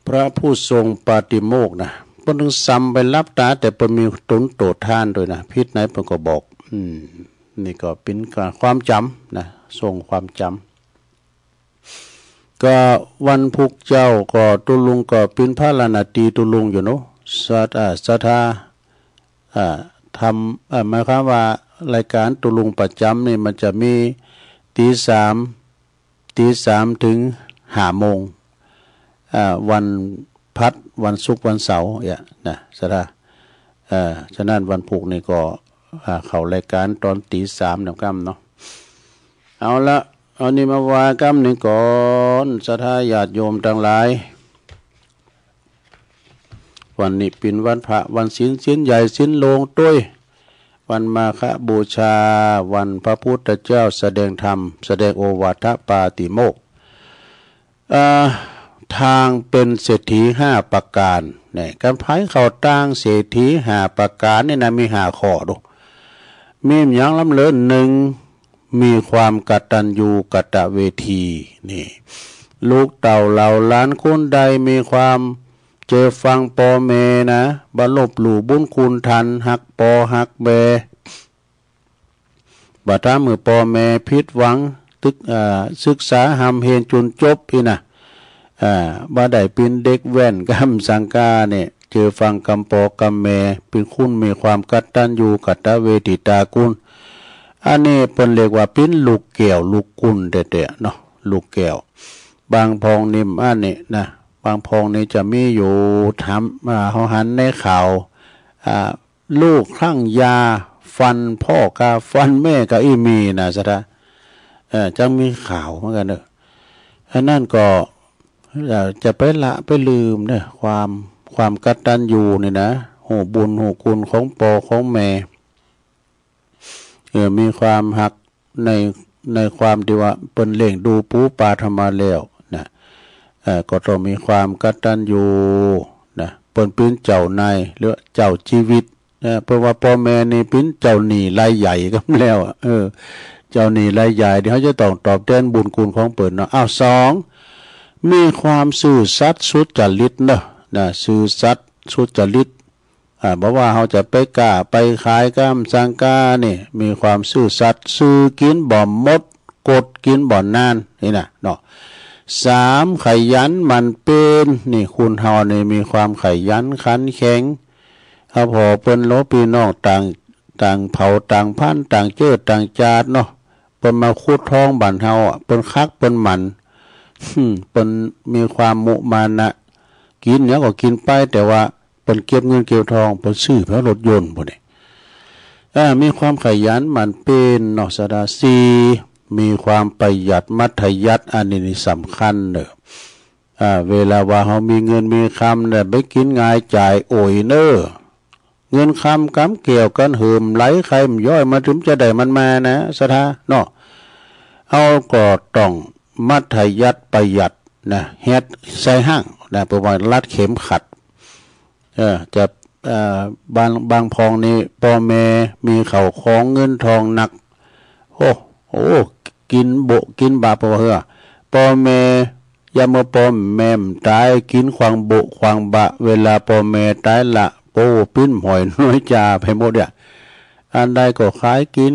พระผู้ทรงปฏิโมกข์นะเปิ้นถึงซ้ำไปรับตาแต่เปิ้นมีตนโตทานด้วยนะพิษไหนเปิ้นก็บอกนี่ก็เป็นการความจำนะทรงความจำก็วันพุกเจ้าก็ตุลุงก็เป็นพระลานาตีตุลุงอยู่เนาะศรัทธาทำหมายความว่ารายการตุลุงประจำนี่มันจะมีตีสามถึง5 โมงวันพัดวันศุกร์วันเสาร์เนี่ยนะศรัทธาฉะนั้นวันพุกนี่ก็เข้ารายการตอนตี3นำค่ำเนาะเอาละเอานี่มาว่าค่ำนี่ก่อนศรัทธาญาติโยมทั้งหลายวันนี้เป็นวันพระวันศีลใหญ่ศีลโลงต้วยวันมาฆบูชาวันพระพุทธเจ้าแสดงธรรมแสดงโอวาทปาติโมกข์ทางเป็นเศรษฐี5 ประการเนี่ยการพายเขาตั้งเศรษฐี5 ประการนี่นะมี5 ข้อดูมีอย่างลำเลิศ1มีความกตัญญูกตเวทีนี่ลูกเต่าเหล่าล้านคนใดมีความเจอฟังปอเมนะบลบหลู่บุญคุณทันหักปอหักเบบาทามือปอเมพิษหวังศึกษาหำเฮนจุนจบพี่นะบ่ได้เป็นเด็กแว่นกำสังกาเนี่ยเจอฟังกำปอกำเมเป็นคุณมีความกตัญญูกตเวทิตาคุณอันนี้เป็นเรียกว่าเป็นลูกแก้วลูกกุลเด็ดๆเนาะลูกแก้วบางพองนิ่มอันนี้นะบางพองนี้จะมีอยู่ทำเขาหันในข่าวลูกคลั่งยาฟันพ่อกาฟันแม่กาอีมีนะสะทะจะมีข่าวเหมือนกันเนอะอันนั้นก็จะไปละไปลืมเนี่ยความกตัญญูเนี่ยนะ หูบุญหูคุณของปอของแม่มีความหักในความที่ว่าเปิ้นเลี้ยงดูปูปลาธรรมาแล้วนะก็ต้องมีความกตัญญูนะเปิ้นเป็นเจ้านายหรือเจ้าชีวิตนะเพราะว่าพ่อแม่นี่เป็นเจ้าหนี้รายใหญ่กันแล้วเจ้าหนี้รายใหญ่ที่เขาจะต้องตอบแทนบุญคุณของเปิ้นเนาะสองมีความซื่อสัตย์สุจริตนะซื่อสัตย์สุจริตบอกว่าเขาจะไปกล้าไปขายกล้ามสังกานี่มีความซื่อสัตย์ซื่อกินบ่มดกดกินบ่นานนี่นะเนาะสามขยันมันเป็นนี่คุณเฮานี่มีความขยันขันแข็งเขาพอเปิ้นโลพี่น้องต่างเผ่าต่างพันธุ์ต่างเจือต่างจาดเนาะเปิ้นมาคูดท้องบ้านเฮาเปิ้นคักเปิ้นหมันเปิ้นมีความมุมานะกินเนี่ยก็กินไปแต่ว่าเปิ้นเก็บเงินเก็บทองเปิ้นซื้อเพราะรถยนต์พุ่นนี่มีความขยันหมั่นเป็นเนาะสดาสีมีความประหยัดมัธยัสถ์อันนี้สำคัญเด้อเวลาว่าเฮามีเงินมีคำเนี่ยไปกินง่ายจ่ายโอยเน้อเงินคำกำเกี่ยวกันเหิมไหลใครมันย่อยมาถึงจะได้มันมานะสถาเนาะเอาก็ต้องมัธยัสถ์ประหยัดนะเฮ็ดใส่ห้างนะประมาณรัดเข็มขัดจะบางพองนี่พ่อแม่มีเข่าของเงินทองหนักโอ้กินโบกินบาปเหือพ่อแม่ยามพ่อแม่ตายกินควางโบควางบะเวลาพ่อแม่ตายละโป้ปิ้นหอยน้อยจ่าไปหมดเนี่ยอันใดก็ขายกิน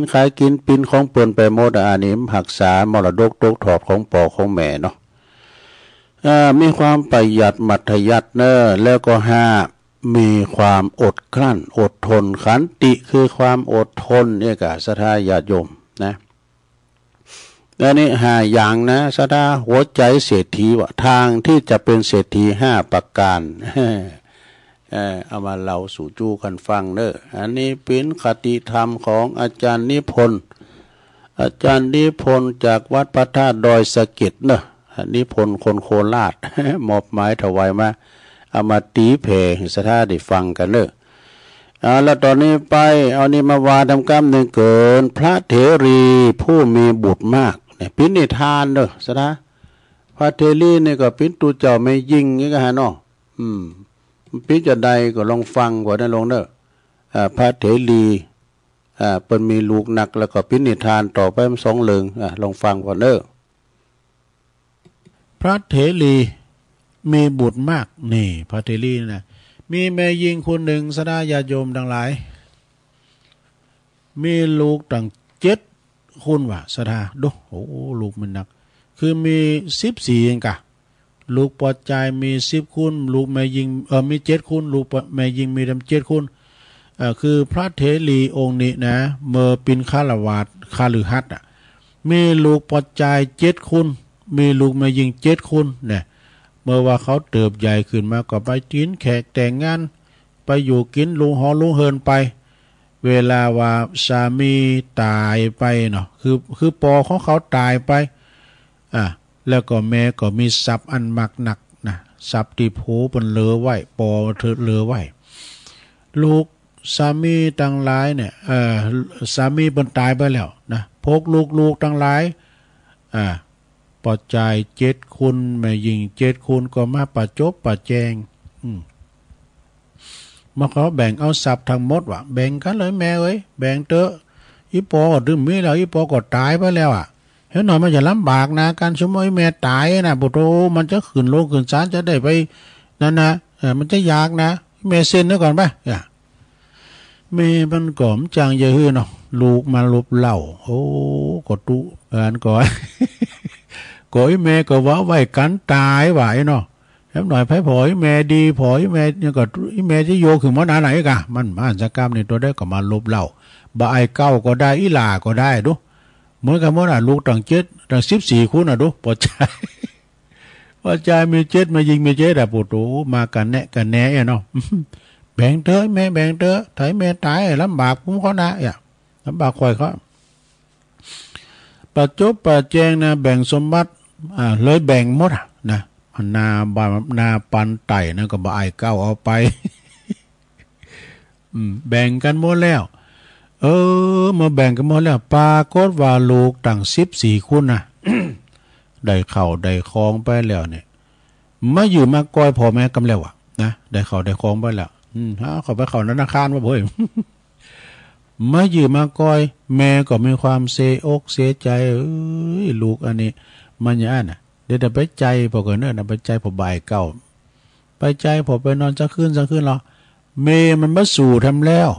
ปิ้นของเปิ้นไปหมดอันนี้หักษามรดกตกทอดของพ่อของแม่เนาะมีความประหยัดมัธยัสถ์เนอะแล้วก็มีความอดกลั้นอดทนขันติคือความอดทนเนี่ยกะศรัทธาญาติโยมนะแล้วนี่5อย่างนะศรัทธาหัวใจเศรษฐีว่าทางที่จะเป็นเศรษฐี5ประการเอามาเล่าสู่จูกันฟังเด้ออันนี้เป็นคติธรรมของอาจารย์นิพนธ์จากวัดพระธาตุดอยสะเก็ดเนอะนิพนธ์คนโคราชมอบหมายถวายมาเอามาตีเพลงสถาได้ฟังกันเนอะแล้วตอนนี้ไปเอานี่มาวาทำกรรมหนึ่งเกินพระเถรีผู้มีบุตรมากเนี่ยปินิทานเนอะสถาพระเถรีนี่ก็ปินตูเจ้าไม่ยิงนี่ก็ฮะเนาะปิจะใดก็ลองฟังก่อนนะลงเนอะพระเถรีเป็นมีลูกหนักแล้วก็ปินิทานต่อไปมันสองเลิงลองฟังก่อนเนอะพระเถรีมีบุตรมากนี่พระเถรีนะมีแม่ยิงคนหนึ่งสดาญาโยมทั้งหลายมีลูกตั้ง7คนว่ะสดาดูโอ้ลูกมันหนักคือมี14เองกะลูกปอดใจมี10คนลูกแม่ยิงมี7คนลูกแม่ยิงมี7คนคือพระเถรีองค์นี้นะเมื่อปินฆราวาสคฤหัสถ์มีลูกปอดใจ7คนมีลูกแม่ยิง7คนเนี่ยเมื่อว่าเขาเติบใหญ่ขึ้นมาก็ไปกินแขกแต่งงานไปอยู่กินลุงหอลุงเฮินไปเวลาว่าสามีตายไปเนาะคือปอของเขาตายไปแล้วก็แม่ก็มีทรัพย์อันมากหนักนะทรัพย์ที่ผูเป็นเหลือไว้ปอเธอเหลือไว้ลูกสามีทั้งหลายเนี่ยสามีเป็นตายไปแล้วนะพกลูกทั้งหลายปอใจ7คนแม่ยิง7คนก็มาประจบประแจงมาเขาแบ่งเอาทรัพย์ทั้งหมดว่ะแบ่งกันเลยแม่เอ้ยแบ่งเตอะอีปอก็ดื่มมีแล้วอีปอก็ตายไปแล้วเห็นหน่อยมันจะลำบากนะการสมมติแม่ตายนะปุโตมันจะขึ้นโลกขึ้นศาลจะได้ไปนั่นนะมันจะยากนะแม่เซ็นแล้วก่อนไปแม่มันก่อมจังเยอะเนาะลูกมาลบเหล่าโอ้ก็ตุอันก่อนก็ไอ้แม่ก็ว่าไว้กันตายไหวเนาะแล้วหน่อยไผผอยแม่ดีผอยแม่เนี่ยก็ไอ้แม่ที่โยขึ้นมาไหนกะมันมาอันสกรรมนี่ตัวได้ก็มาลบเหล่าบ่ายเก้าก็ได้อีหลาก็ได้ดูเหมือนกันหมดลูกตั้ง14คนดูปอใจมี7มายิงมี7ปุโตมากันแนะเนาะแบ่งเถอะแม่แบ่งเถอะไถแม่ตายลำบากผมเขานะลำบากคอยเขาปัจจุบันแจงนะแบ่งสมบัติเลยแบ่งหมดนะนาปันไต่นั่นก็บ่ายเก้าเอาไป แบ่งกันหมดแล้วมาแบ่งกันหมดแล้วปรากฏว่าลูกตั้ง14คนน่ะ ได้เข้าได้คองไปแล้วเนี่ยมาอยู่มาก้อยพ่อแม่กำแล้วนะได้เข้าได้คองไปแล้วเขาไปเข้าธนาคารว่าเพิ่น มาอยู่มาก้อยแม่ก็มีความเสียอกเสียใจลูกอันนี้มันอย่างนั้นน่ะเดี๋ยวไปใจพอเกินเนิ่นไปใจพอบ่ายเก่าไปใจพอไปนอนสักคืนหรอเมมันมาสู่ทำแล้ว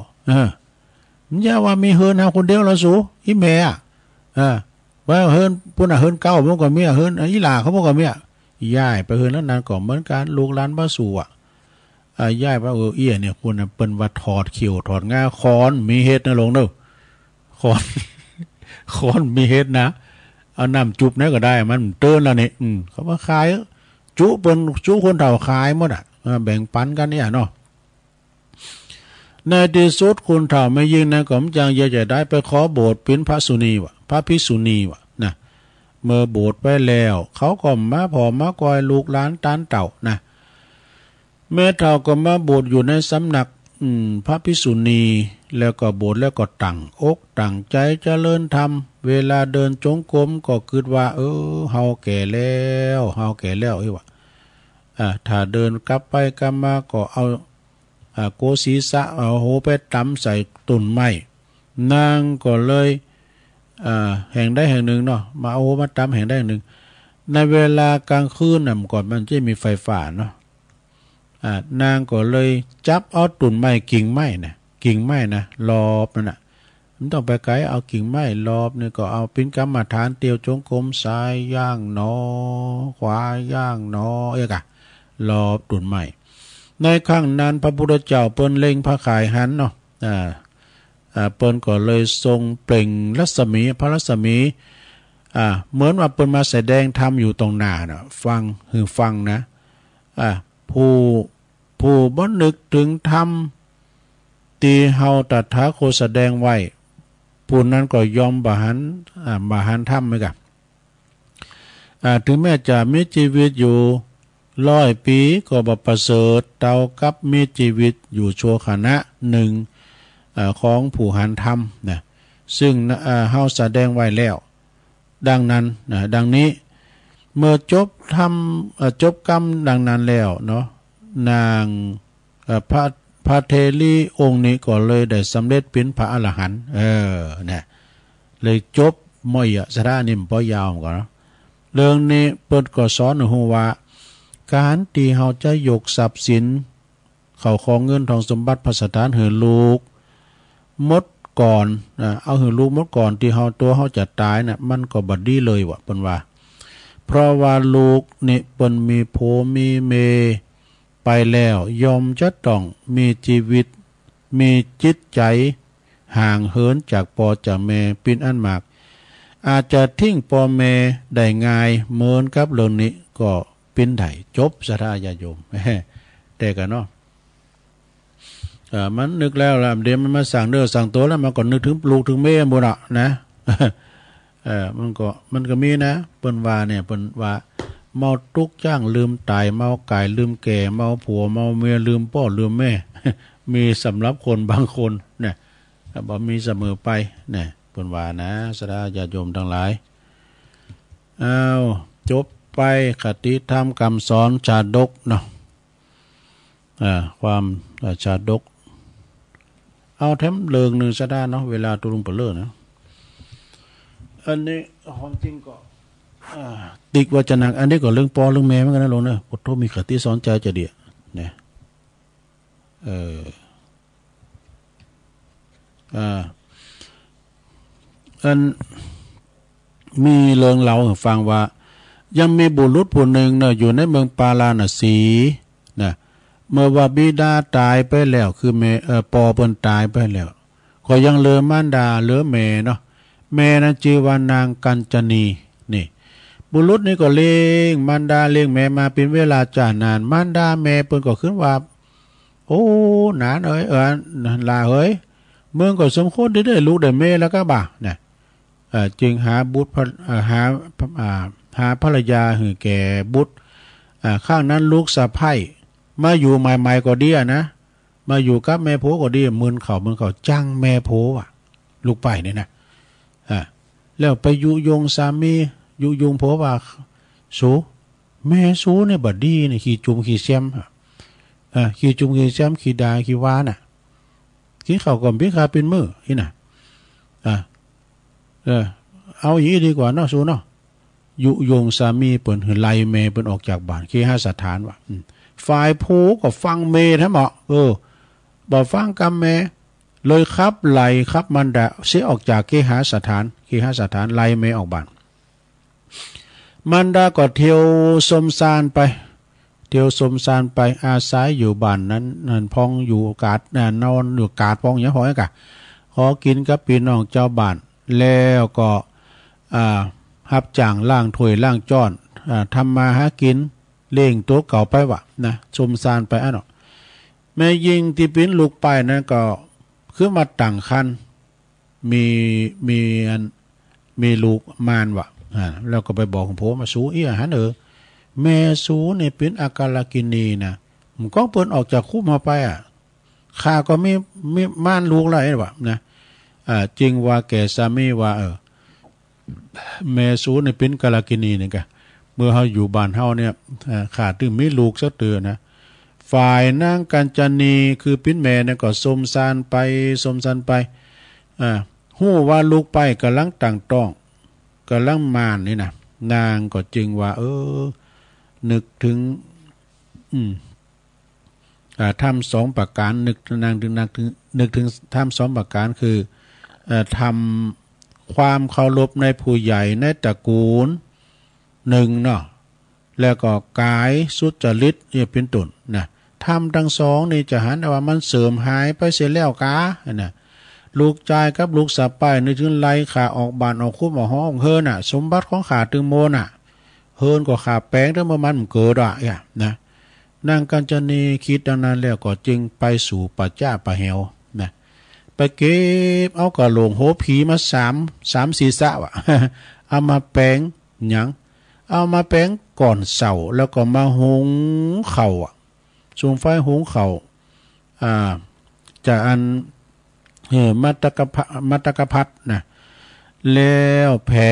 มันอย่าว่ามีเฮินหาคนเดียวละสู่อีแม่ว่าเฮินพุ่นน่ะเฮินเก่ามันก็เมียเฮินอีหล่าเขาบ่ก็เมียย้ายไปเฮินแล้วนั้นก็เหมือนกันลูกหลานมาสู่ย้ายว่าเอี้ยเนี่ยคุณน่ะเปิ้นว่าถอดขิวถอดง่าค้อนมีเฮ็ดนะลงเด้อค้อนมีเฮ็ดนะเอาน้ำจุบไหนก็ได้มันเตือนแล้วนี่เขามาขายจุเปิ้นจุคนเฒ่าขายหมดแบ่งปันกันเนี่ยเนาะในที่สุดคนเฒ่าไม่ยิงนะก็มจังอยากจะได้ไปขอโบสถ์เป็นพระสุนีพระภิกษุณีนะเมื่อโบสถ์ไปแล้วเขาก็มาพอมาคอยลูกหลานตานเต่านะแม่เฒ่าก็มาบวชอยู่ในสำนักพระภิกษุณีแล้วก็บวชแล้วก็ตั้งอกตั้งใจเจริญธรรมเวลาเดินจงกรมก็คิดว่าเฮาแก่แล้วถ้าเดินกลับไปกลับมาก็เอาโกศีสะเอาโหไปตำใส่ตุ่นไม้นางก็เลยแห่งได้แห่งหนึ่งเนาะมาเอาโหมาตำแห่งได้แห่งหนึ่งในเวลากลางคืนน่ะก่อนมันจะมีไฟฟ้าเนาะนางก็เลยจับเอาตุ่นไม้กิ่งไม้นะรอบนั่นน่ะมันต้องไปไกลเอากิ่งไม้รอบนี่ก็เอาเป็นกรรมฐานเตียวจงกรมซ้ายย่างหนอขวาย่างหนอรอบตุ่นไม้ในครั้งนั้นพระพุทธเจ้าเปิ้นเล็งพระขายหันเนาะเปิ้นก็เลยทรงเปล่งรัศมีพระรัศมีเหมือนว่าเปิ้นมาแสดงธรรมอยู่ตรงหน้าน่ะฟังนะผู้บ่นึกถึงธรรมที่เฮาตถาคตแสดงไว้ผู้นั้นก็ยอมบาหันธรรมเหมือนกันถึงแม้จะมีชีวิตอยู่100 ปีก็บ่ประเสริฐเท่ากับมีชีวิตอยู่ชั่วขณะหนึ่งของผู้หันธรรมนะซึ่งเฮาแสดงไว้แล้วดังนั้นดังนี้เมื่อจบกรรมดังนั้นแล้วเนาะนางพระเทลีองค์นี้ก็เลยได้สำเร็จเป็นพระอรหันต์เนี่ยเลยจบม่อยสระนิ่มพอยาวก่อนเนาะเรื่องนี้เปิดก็สอนให้ว่าการที่เฮาจะยกทรัพย์สินเข้าของเงินทองสมบัติพระสถานให้ลูกหมดก่อนเอาให้ลูกหมดก่อนที่เฮาตัวเฮาจะตายน่ะมันก็บ่ดีเลยว่ะเปิ้นว่าเพราะว่าลูกนี่เปิ้นมีโผมีเมไปแล้วยอมจะต้องมีชีวิตมีจิตใจห่างเหินจากพ่อจากแม่เป็นอันมากอาจจะทิ้งพ่อแม่ได้ง่ายเหมือนกับเรื่องนี้ก็เป็นได้จบสถาญาโยมแต่กันเนาะมันนึกแล้วล่ะเดี๋ยวมันมาสั่งเด้อสั่งตัวแล้วมันก็นึกถึงลูกถึงแม่บ่ล่ะนะมันก็มีนะเปิ้นว่าเนี่ยเปิ้นว่าเมาทุกข์จ้างลืมตายเมากายลืมแก่เมาผัวเมาเมียลืมพ่อลืมแม่ มีสำหรับคนบางคนเนี่ยบ่มีเสมอไปเนี่ยเปิ้นว่านะสดาญาติโยมทั้งหลายจบไปคติธรรมคำสอนชาดกเนาะความชาดกเอาแถมเลิงนึงซะได้เนาะเวลาตุลุงเปเลิศนะอันนี้ความจริงก็ติกวจนักอันนี้ก็เรื่องปอเรื่องแม่เหมือนกันนะลงเนอะพุทโธมีคติสอนใจจะเดียเนี่ยอันมีเรื่องเล่าให้ฟังว่ายังมีบุรุษผู้หนึ่งเนอะอยู่ในเมืองปาราณสีนะเมื่อว่าบิดาตายไปแล้วคือแม่ปอเปิ้นตายไปแล้วก็ยังเหลือมารดาเหลือแม่เนาะแม่นั้นชื่อว่านางกัญจนีนี่บุรุษนี่ก็เลี้ยงมารดาเลี้ยงแม่มาเป็นเวลาจ้านานมารดาแม่เปิ้นก็ขึ้นว่าโอ้หนานเอ้ยลาเอ้ยเมืองก็สมควรได้ลูกได้แม่แล้วก็บ่าเนี่ยจึงหาบุตรหาภรรยาหือแก่บุตรข้างนั้นลูกสะใภ้มาอยู่ใหม่ๆก็เดียนะ มาอยู่กับแม่โพก็ดีมึนเขาจ้างแม่โพอ่ะลูกไปเนี่ยนะแล้วไปยุยงสามียุยงโพว่าสูแม่สูเนี่ยบดีเนี่ยขี่จุ่มขี่เสียมขี่จุ่มขี่เสียมขี่ดาขี่วาน่ะขี่เข่าก่อนพี่คาเป็นมือนี่น่ะเอาอย่างนี้ดีกว่าเนาะสูเนาะยุยงสามีเปิ่นหือไล่เมเปิ่นออกจากบ้านขี่ห้าสถานว่ะฝ่ายโพก็ฟังเมทั้งหมดบ่ฟังกำเมเลยครับไล่ครับมันดาเสียออกจากขี่ห้าสถานไล่เมออกบ้านมันดาก็เที่ยวสมสารไปอาศัยอยู่บ้านนั้นพองอยู่กาดนอนอยู่กาดพองอย่างพอไอ้กะขอกินกับพี่น้องเจ้าบ้านแล้วก็รับจ้างล่างถ้วยล่างจ้อนทำมาหากินเล่งตัวเก่าไปวะนะสมสารไปเนาะแม่ยิงที่ปิ้นลูกไปนั้นก็คือมาตั้งคันมีลูกมานวะแล้วก็ไปบอกของผมมาสู้หันแม่สู้เนี่ยเป็นอาการกินีนะมันก็เปิ้นออกจากคุกมาไปข้าก็ไม่ม่านลูกอะไรวะนะจริงว่าแกสามีว่าแม่สู้เนี่ยเป็นกาลกินีนี่กะเมื่อเขาอยู่บ้านเฮาเนี่ยขาดถึงไม่ลูกสักเตือนะฝ่ายนางกัญจนีคือปิ้นแม่เนี่ยก็สมสารไปฮู้ว่าลูกไปกำลังต่างต้องกำลังมานนี่นะนางก็จึงว่านึกถึงทำสองประการนึกถึงทำสองประการคือทำความเคารพในผู้ใหญ่ในตระกูลหนึ่งเนาะแล้วก็กายสุจริตเนี่ยเป็นต้นนะทำทั้งสองนี่จะหันว่ามันเสริมหายไปเสียแล้วกานะลูกชายกับลูกสะใภ้นึกถึงไล่ขาออกบ้านออกคุกออกห้องเฮินสมบัติของขาตึงโมนเฮินก็ขาแป้งทั้งมันเกิดนะนางกัญจนีคิดดังนั้นแล้วก็จึงไปสู่ปัจจ้าปะเหวนะไปเก็บเอากระโหลกโหผีมาสามศีรษะวะ เอามาแป้งหยังเอามาแป้งก่อนเสาแล้วก็มาหุงเข่าสูงไฟหุงเข่าจากอันมัตตกพัดนะแล้วแผ่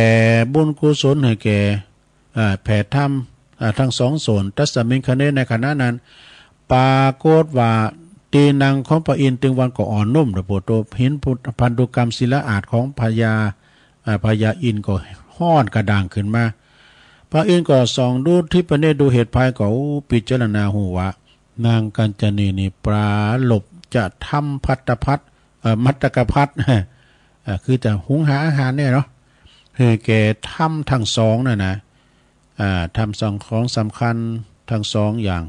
บุญกุศลให้แก่แผ่ธรรมทั้งสองส่วนตัสมิงคะเนในขณะนั้นปรากฏว่าตีนังของพระอินทร์ตึงวันก็อ่อนนุ่มระโปโตหินพันธุกรรมศิลาอาจของพญาอินก็ห้อนกระด่างขึ้นมาพระอินทร์ก็ส่องดูที่ประเนตรดูเหตุภัยก็พิจารณาหูว่านางกัญจนีนี่ปราลบจะทำมัตตกพัดคือจะหุงหาอาหารเนี่ยเนาะคือแกทำทั้งสองน่ะนะทำสองของสำคัญทั้งสองอย่าง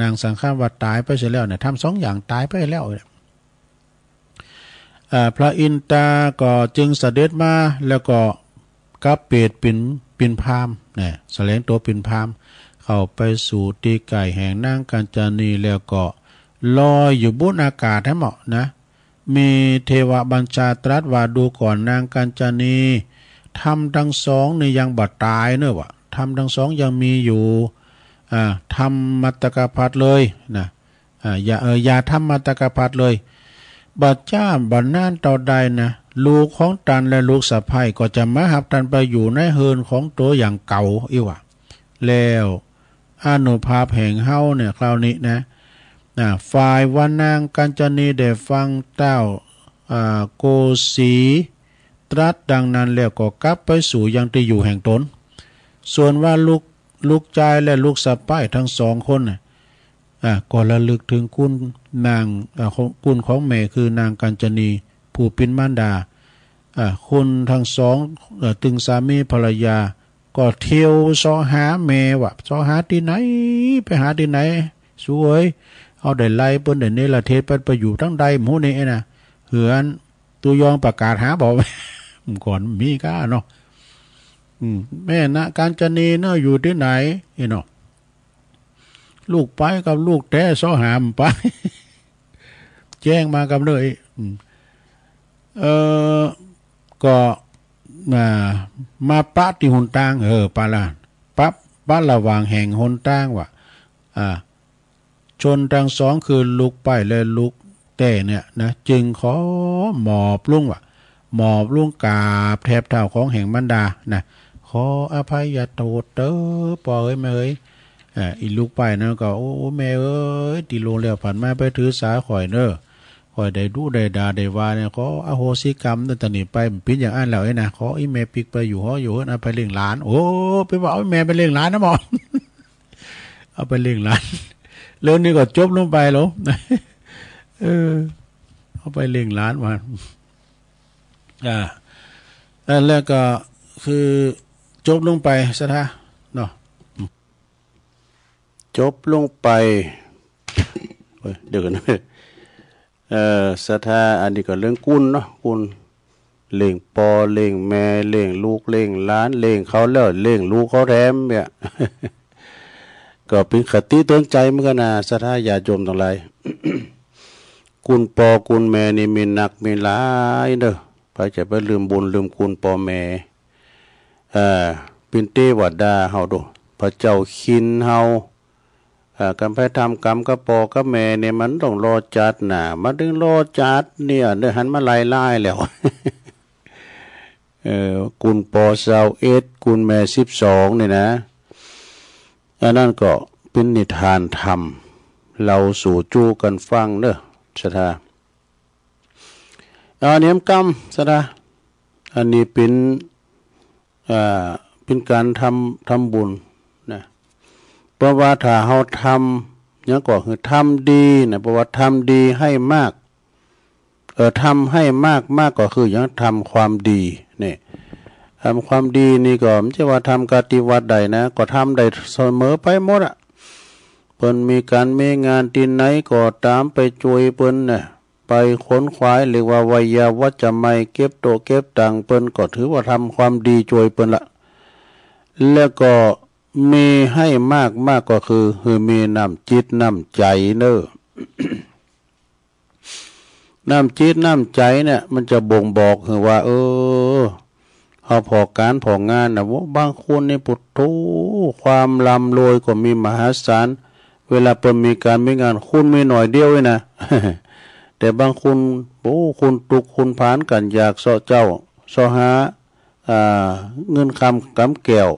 นางสังฆวัตตายไปเสียแล้วเนี่ยทำสองอย่างตายไปแล้วพระอินทราก็จึงเสด็จมาแล้วก็กับเปรตปิ่นพามเนี่ยแสลงตัวปิ่นพามเข้าไปสู่ตีไก่แห่งนางกัญจนีแล้วก็ลอยอยู่บนอากาศให้เหมาะนะมีเทวบัญชาตรัสว่าดูก่อนนางกัญจนีทำทั้งสองนี่ยังบัดตายเนอะวะทำทั้งสองยังมีอยู่ทำมัตตกพัดเลยนะอย่าทำมัตตกพัดเลยบัดจ้าบัดน่านต่อใดนะลูกของตันและลูกสะใภ้ก็จะมาหับตันไปอยู่ในเฮินของตัวอย่างเก่าอีวะแล้วอานุภาพแห่งเฮาเนี่ยคราวนี้นะฝ่ายวันนางกัญจนีได้ฟังเต้าโกสีตรัสดังนั้นแล้วก็กลับไปสู่ยังที่อยู่แห่งตนส่วนว่าลูกชายและลูกสะใภ้ทั้งสองคนก็ระลึกถึงคุณนางคุณของแม่คือนางกัญจนีผู้เป็นมารดาคนทั้งสองตึงสามีภรรยาก็เที่ยวซ้อหาแม่วะซ้อหาที่ไหนไปหาที่ไหนสวยเอาได้ไล่เปิ้นได้เนรเทศไปอยู่ทั้งใดหมู่นี้นะเหือนตัวยองประกาศหาบอกก่อนมีก้าเนาะแม่นะกัญจนีเนาะอยู่ที่ไหนเนาะลูกไปกับลูกแท้ซ้อหามไปแจ้งมากับเลยก็มาปะที่หนทางปะละปะระหว่างแห่งหนทางว่ะ ชนทั้งสองคือลูกไปและลูกแต่เนี่ยนะจึงขอหมอบลุ่งว่ะหมอบลุ่งกราบแทบเท้าของแห่งบรรดานะขออภัยโทษเด้อปอเอ้ยแม่เอ้ยอีลูกไปนะก็โอ้แม่เอ้ยตีลงแล้วผ่านมาไปถือสาข่อยเนอะข่อยได้ดูได้ด่าได้ว่าเนี่ยขออโหสิกรรมตั้งแต่นี้ไปเป็นอย่างอันแล้วไอ้นะขออีแม่ปิกไปอยู่หออยู่นะไปเลี้ยงหลานโอ้ไปบอกเอาแม่ไปเลี้ยงหลานนะหมอ เอาไปเลี้ยงหลานเรื่องนี้ก็จบลงไปแล้วเอาไปเลี้ยงหลานมาแล้วก็คือจบลงไปซะท่าเนาะจบลงไปเดี๋ยวกันศรัทธาอันนี้ก็เรื่องกุลเนาะกุลเล่งปอเล่งแม่เล่งลูกเล่งล้านเล่งเขาแล้วเล่งลูกเขาแถมเนี่ย ก็เป็นคติเตือนใจเหมือนกันนะศรัทธาญาติโยมทั้งหลาย กุลปอกุลแม่นี่มีหนักมีหลายเด้อไปจะไปลืมบุญลืมกุลปอแม่เป็นเทวดาเฮาดูพระเจ้าคินเฮาการไปทำกรรมกับปอกับแม่เนี่ยมันต้องรอจัดน่ะมาดึงรอจัดเนี่ยเดี๋ยวหันมาไล่แล้ว กุลปอ21กุลแม่12เนี่ยนะอันนั้นก็เป็นนิทานธรรมเราสู่จู้กันฟังเด้อศรัทธาเนียมกรรมศรัทธาอันนี้เป็นการทำบุญนะเพราะว่าถ้าเราทำเนี่ยก็คือทำดีนะเพราะว่าทำดีให้มากทำให้มากก็คืออย่างทำความดีเนี่ยทำความดีนี่ก็ไม่ใช่ว่าทำกติวัดใดนะก็ทำได้เสมอไปหมดอ่ะเปิ้นมีการมีงานที่ไหนก็ตามไปช่วยเปิ้นน่ะไปขนขวายเรียกว่าวัยวัจจะไม่เก็บโตเก็บตังเปิ้นก็ถือว่าทำความดีช่วยเปิ้นละแล้วก็มีให้มากก็คือมีน้ำจิตน้ำใจเนอะ น้ำจิตน้ำใจเนี่ยมันจะบ่งบอกคือว่าเอาพอการพองานนะว่าบางคนในปุถุความร่ำรวยก็มีมหาศาลเวลาเปิดมีการมีงานคุณมีหน่อยเดียวเลยนะ แต่บางคนคุณตุกคุณผานกันอยากเสาะเจ้าเสาะหาเงินคำกำแก้ว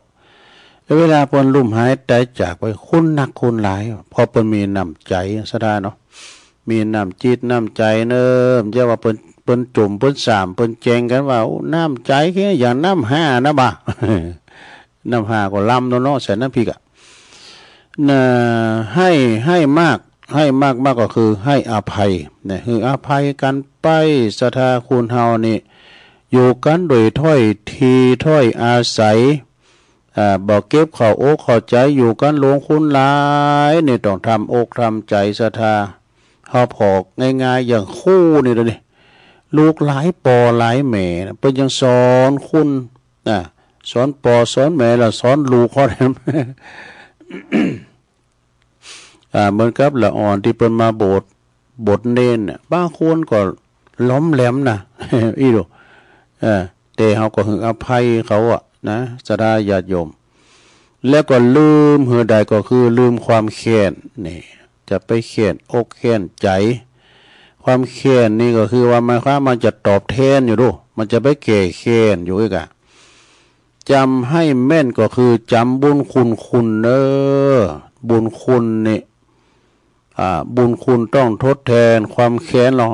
เวลาเปิ้นลุ่มหายใจจากไปคุณนักคุณหลายพอเปิ้นมีน้ำใจซะได้เนาะมีน้ำจิตน้ำใจเนิ่มเจ้าว่าเปิ้นจุ่มเปิ้นสามเปิ้นแจงกันว่าน้ำใจแค่อย่างน้ำห้านะบ่า น้ำห้าก็ลำเนาะใส่น้ำพริกให้มากก็คือให้อภัยเนี่ยคืออภัยกันไปศรัทธาคุณเฮานี่อยู่กันโดยถ้อยทีถ้อยอาศัยบอกเก็บเข้าอกเข้าใจอยู่กันหลวงคุณหลายนี่ต้องทำอกทำใจศรัทธาเฮาพอกง่ายๆอย่างคู่นี่เด้อนี่ลูกหลายปอหลายแม่เพิ่นยังสอนคุณสอนปอสอนแม่แล้วสอนลูกเขาแถม เหมือนกับละอ่อนที่เปิ้นมาบทเน้นน่ะบางคนก็ล้อมแหลมนะ อีดูแต่เฮาก็หึงอภัยเขาอ่ะนะศรัทธาญาติโยมแล้วก็ลืมเหือใดก็คือลืมความแค้นนี่จะไปแค้นอกแค้นใจความแค้นนี่ก็คือว่ามันจะตอบแทนอยู่ดูมันจะไปแก้แค้นอยู่อีกอ่ะจำให้แม่นก็คือจำบุญคุณบุญคุณนี่บุญคุณต้องทดแทนความแค้นเรา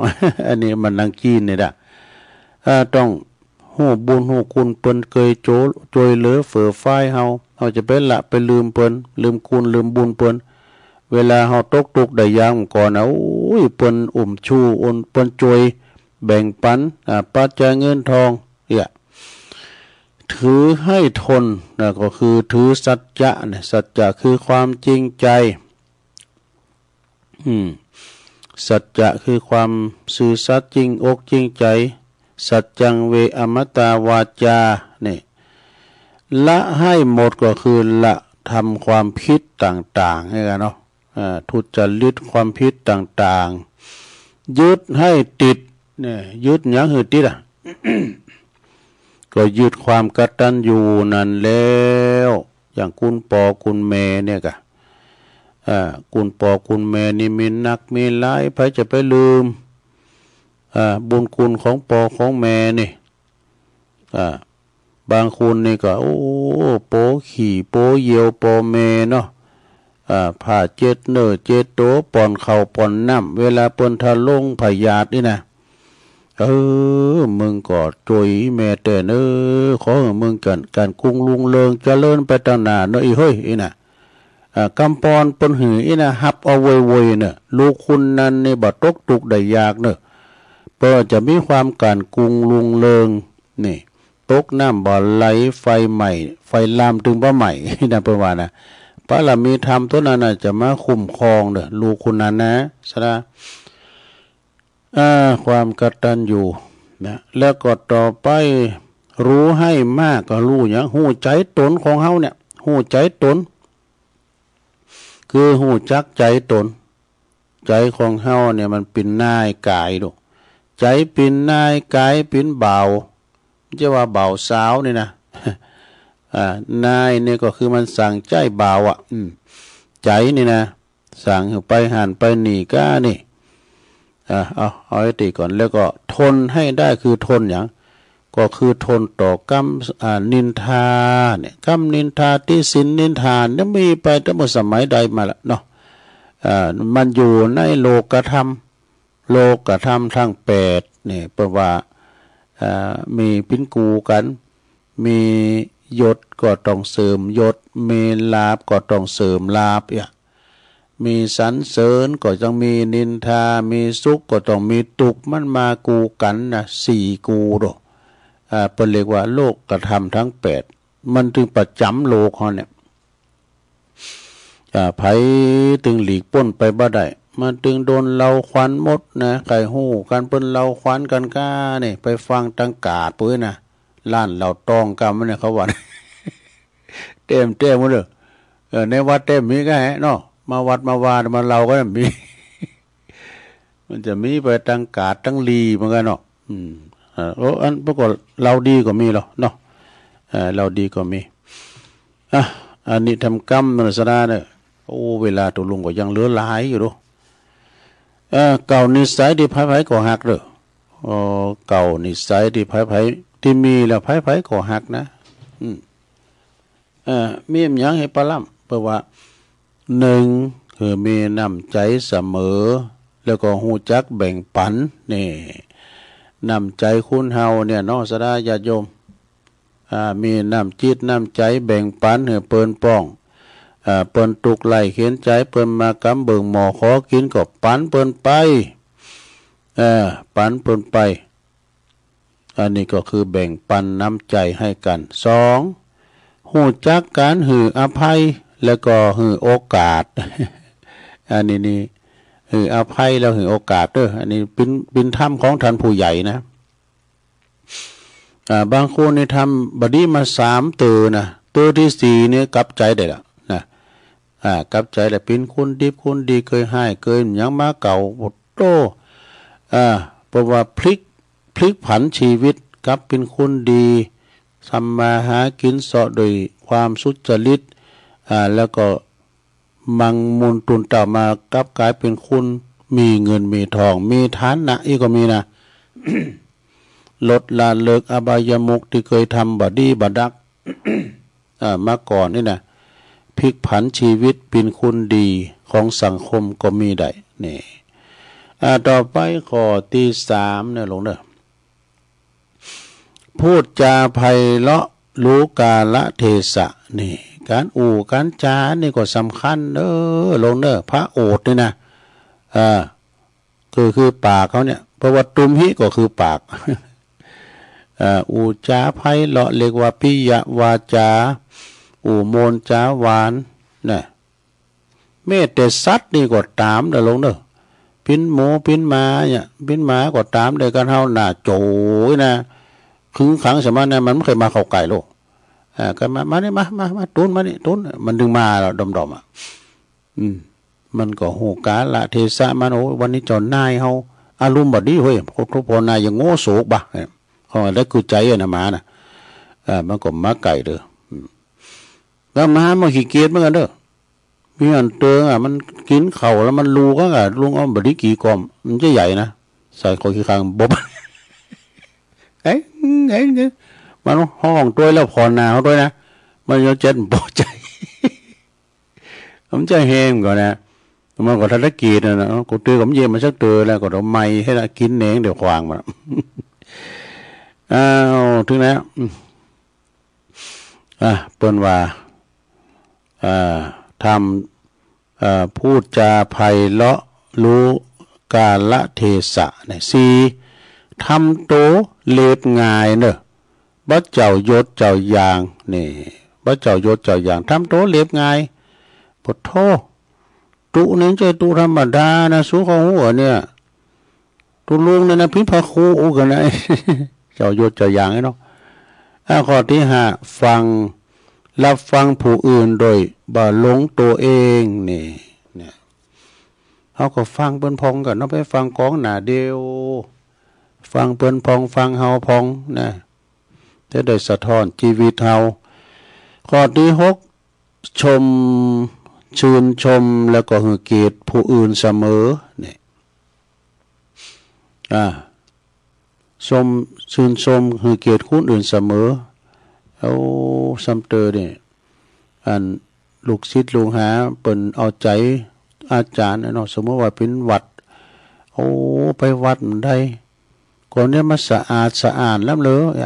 อันนี้มันนังจีนนี่แหละต้องหูบุญหูคุณเปิ้นเคยโจยเหลือเฟือฝ้ายเฮาจะไปละไปลืมเปิ้นลืมคุณลืมบุญเปิ้นเวลาเฮาตกทุกข์ได้ยามก่อนโอ้ยเปิ้นชูเปิ้นโจยแบ่งปันปัจจัยเงินทองเนี่ยถือให้ทนก็คือถือสัจจะเนี่ยสัจจะคือความจริงใจสัจจะคือความซื่อสัตย์จริงอกจริงใจสัจจังเวอมตาวาจาเนี่ยละให้หมดก็คือละทำความผิดต่างๆให้กันเนาะทุจริตความผิดต่างๆยึดให้ติดเนี่ยยึดหยังคือติด ก็ยึดความกตัญญูนั่นแล้วอย่างคุณปอคุณแม่เนี่ยกะ กุญพ่อกุญแม่นี่มีนักมีหลายไผจะไปลืมบุญคุณของพ่อของแม่นี่บางคนนี่ก็โอ้โปขี่โปเยียวโปเมเนาะผ้าเจ็ดเนอเจ็ดโตป่อนเข่าป่อนน้ำเวลาเปิ้นทะลงพยาธินี่นะมึงก็จอยแม่แต่ขอมึงกันการกุ้งลุงเลิงเจริญไปตั้งนานเนาะอีเฮ้ยอีน่ะกำปอนปนหืออีน่ะฮับเอาไว้ๆเนี่ยลูกคุณนั้นนี่บ่ตกตุกได้ยากเนอะเพื่อจะมีความการกุ้งลุงเลิงนี่ตกน้ำบ่อไหลไฟใหม่ไฟลามถึงบ่ใหม่นะเพิ่นว่านะพระละมีธรรมตัวนั้นจะมาคุ้มครองเด้อลูกคุณนั้นนะซะนะความกตัญญูนะแล้วก็ต่อไปรู้ให้มากก็รู้อย่างหู้ใจตนของเฮาเนี่ยหู้ใจตนคือหู้จักใจตนใจของเฮาเนี่ยมันเป็นนายกายดูใจเป็นนายกายเป็นเบาจะว่าเบาสาวนี่นะนายเนี่ยก็คือมันสั่งใจเบาใจนี่นะสั่งไปหันไปหนีก้านี่เอาให้ตีก่อนแล้วก็ทนให้ได้คือทนอย่างก็คือทนต่อกรรมนินทาเนี่ยกรรมนินทาที่สินนินทาเนี่ยมีไปตั้งแต่สมัยใดมาละเนาะมันอยู่ในโลกธรรมทั้ง8เนี่ยเพราะว่ามีพินกูกันมียศก็ต้องเสริมยศมีลาภก็ต้องเสริมลาภมีสรรเสริญก็ต้องมีนินทามีสุขก็ต้องมีทุกข์มันมากูกันนะ4กูดอกเป็นเรียกว่าโลกกระทำทั้ง8มันถึงประจำโลกเขาเนี่ยไผถึงหลีกพ้นไปบ่ได้มันถึงโดนเราควันมดนะไก่หู้กันเปิ้นเราควันกันก้านี่ไปฟังตังกาดปุ้ยนะล้านเราตองกรรมเนี่ยเขาว่าเต็มหมดเลยในวัดเต็มมีก็แฮะเนาะมาวัดมาวามาเราก็มี มันจะมีไปตังกาดตังลีเหมือนกันเนาะอันปรากฏเราดีก็มีหรอเนาะเราดีก็มีอันนี้ทำกรรมนสนาเนี่ยโอ้เวลาตัวลุงก็ยังเหลือหลายอยู่ดูเก่านิสัยที่ไผก็หักเด้อเก่านิสัยที่ไผที่มีแล้วไผก็หักนะมีอย่างให้ปลำเพราะว่า1คือมีน้ำใจเสมอแล้วก็ฮู้จักแบ่งปันนี่น้ำใจคุณเฮาเนี่ยเนาะสดาญาติโยมมีน้ำจิตน้ำใจแบ่งปันให้เปิ้นป้องเปิ้นตุกไหลเขียนใจเปิ้นมากำเบิ่งหมอขอกินก็ปันเปิ้นไปปันเปิ้นไปอันนี้ก็คือแบ่งปันน้ำใจให้กัน2ฮู้จักการหืออภัยแล้วก็หือโอกาสอันนี้นี่หืออภัยแล้วหือโอกาสเด้ออันนี้เป็นธรรมของท่านผู้ใหญ่นะบางคนนี่ทำบดีมา3ตัวนะตัวที่4เนี่ยกลับใจได้ละนะกลับใจได้เป็นคนดีเคยให้เคยยังมาเก่าหมดโตเพราะว่าพลิกผันชีวิตกลับเป็นคนดีทำมาหากินเสาะโดยความสุจริตแล้วก็มังมุนตุนเต่ามากลับกลายเป็นคนมีเงินมีทองมีฐานะอีกก็มีนะ ลดละเลิกอบายมุขที่เคยทำบดีบดัก มาก่อนนี่นะพลิกผันชีวิตเป็นคนดีของสังคมก็มีได้นี่ต่อไปข้อที่3เนี่ยลงเด้อพูดจาไพเราะรู้กาลเทศะนี่การการจานี่ก็สำคัญลงพระโอษฐ์นี่นะคือปากเขาเนี่ยเพราะว่าตุมหิก็คือปากจาไพเราะเรียกว่าปิยวาจาโมนจาหวานนะเมตแต่สัตว์นี่ก็ตามลงปิ้นหมูปิ้นหมาเนี่ยปิ้นหมาก็ตามได้กันเฮาหน้าโจยนะขึงขังสมัยนั้นมันไม่เคยมาเข้าไก่โลกก็มานี่มาตุนมานี่ตุนมันดึงมาแล้วดอมมันก็โหกาละเทศะมันโอ้วันนี้จอนนายเฮาอารมณ์บ่ดีเฮ้ยพอนายยังโง่โศกบ่เขาได้คือใจนะมาน่ะมันก็มาไก่เด้อแล้วมาขี้เกียจเหมือนกันเด้อ มีอันเตืองอ่ะมันกินเข่าแล้วมันรูก็อ่ะลุงอ้อมบดีกี่กอมมันจะใหญ่นะใส่คอขี้คางบ๊อบไอ้มันห้องตัวแล้วพอนาเขาด้วยนะมันจะเจ็ดปวดใจผมจะแห้งก่อนนะมันก็ทันกีนะนะกูเตือผมเยี่ยมมาสักเตือแล้วก็เราไม่ให้ละกินเองเดี๋ยวควางมาอ้าวถึงแล้วเปิ้นว่าทำพูดจาไพเราะรู้กาลเทศะเนี่ยสี่ทำโตเล็บง่ายเนอะบ่เจ้ายศเจ้าอย่างนี่บ่เจ้ายศเจ้าอย่างทำโตเล็บง่ายปดโทตุนี่ใจตุธรรมดานะสู้ของหัวเนี่ยตุลุงเนี่ยนะพิพาคูกันนะเจ้ายศเจ้าอย่างไอ้เนาะข้อที่ห้าฟังรับฟังผู้อื่นโดยบ่หลงตัวเองนี่เนี่ยเขาก็ฟังเปิ้นพองกันเนาะไปฟังกองหน้าเดียวฟังเปิ้นพองฟังเฮาพองนะจะได้สะท้อนชีวิตเฮาข้อที่หกชมชื่นชมแล้วก็ให้เกียรติผู้อื่นเสมอเนี่ยชื่นชมให้เกียรติคนอื่นเสมอเอาซ้ำเตอเนี่ยอันลูกศิษย์ลูกหาเปิ้นเอาใจอาจารย์เนาะสมมติว่าเป็นวัดโอ้ไปวัดมันได้ก่อนนี้มันสะอาดแล้วเลย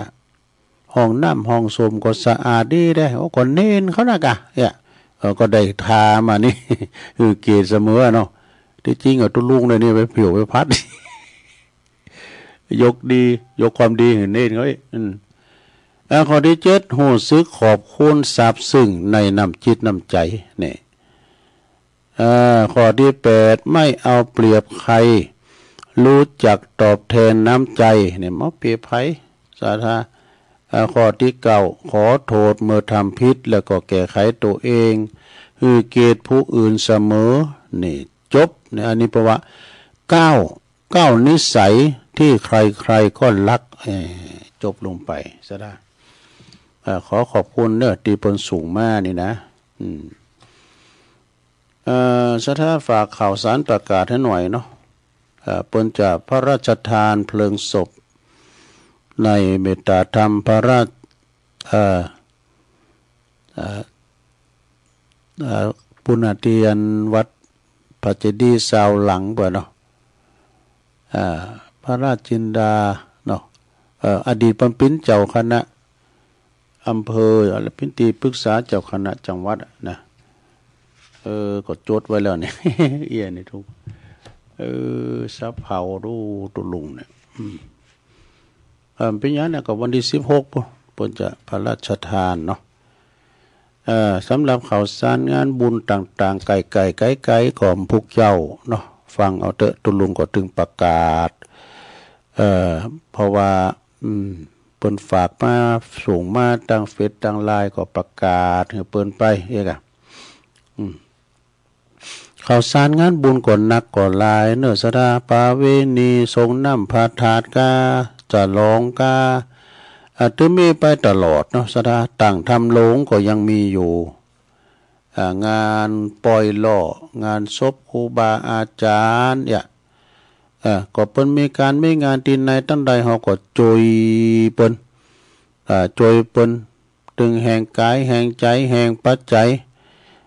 ห้องน้ำห้องส้วมก็สะอาดดีได้โอ้ก่อนเน้นเขานะกะก็ได้ทามานี่เกียรติเสมอเนาะที่จริงตุลุงเลยนี่ไปผิวไปพัดยกความดีเห็นเน้นเขาข้อที่เจ็ดหูซึกขอบคุณซาบซึ้งในน้ำจิตน้ำใจนี่ข้อที่แปดไม่เอาเปรียบใครรู้จักตอบแทนน้ำใจเนี่ยมอเปรียบไผสาธาข้อที่เก้าขอโทษเมื่อทำผิดแล้วก็แก้ไขตัวเองให้เกียรติผู้อื่นเสมอนี่จบเนี่ยอันนี้เพราะว่าเก้านิสัยที่ใครก็รักจบลงไปซะได้ขอขอบคุณเนอะตีปนสูงมากนี่นะสถาฝากข่าวสารประกาศให้หน่อยเนาะเปิ้นจะพระราชทานเพลิงศพในเมตตาธรรมพระราชปุณณเตียนวัดพระเจดีย์ซาวหลังเปิดเนาะพระราชจินดาเนาะอดีตเป็นเจ้าคณะอำเภอและพิธีปรึกษาเจ้าคณะจังหวัดนะก็จดไว้แล้วเนี่ยเอียนี่ทุกซับเผาดูตุลุงเนี่ยเป็นอย่างนั้นก็วันที่16ปุ่นจะพระราชทานเนาะสำหรับข่าวสารงานบุญต่างๆไกลๆของพวกเจ้าเนาะฟังเอาเถอะตุลุงก็ถึงประกาศเพราะว่าเปิ้นฝากมาส่งมาทางเฟซทางไลน์ก็ประกาศให้เปิ้นไปเอกข่าวสารงานบุญก่อนนักก่อนลายเนื้อสดาปาเวณีทรงน้ำพาถาดกาจะลองกาถึงมีไปตลอดเนาะสดาต่างทำโลงก็ยังมีอยู่งานปล่อยล่องานศพครูบาอาจารย์ก็เปิ้นมีการไม่งานที่ไหนตั้งใดเฮาก็จอยเปิ้นจอยเปิ้นตึงแห่งกายแห่งใจแห่งปัจจัย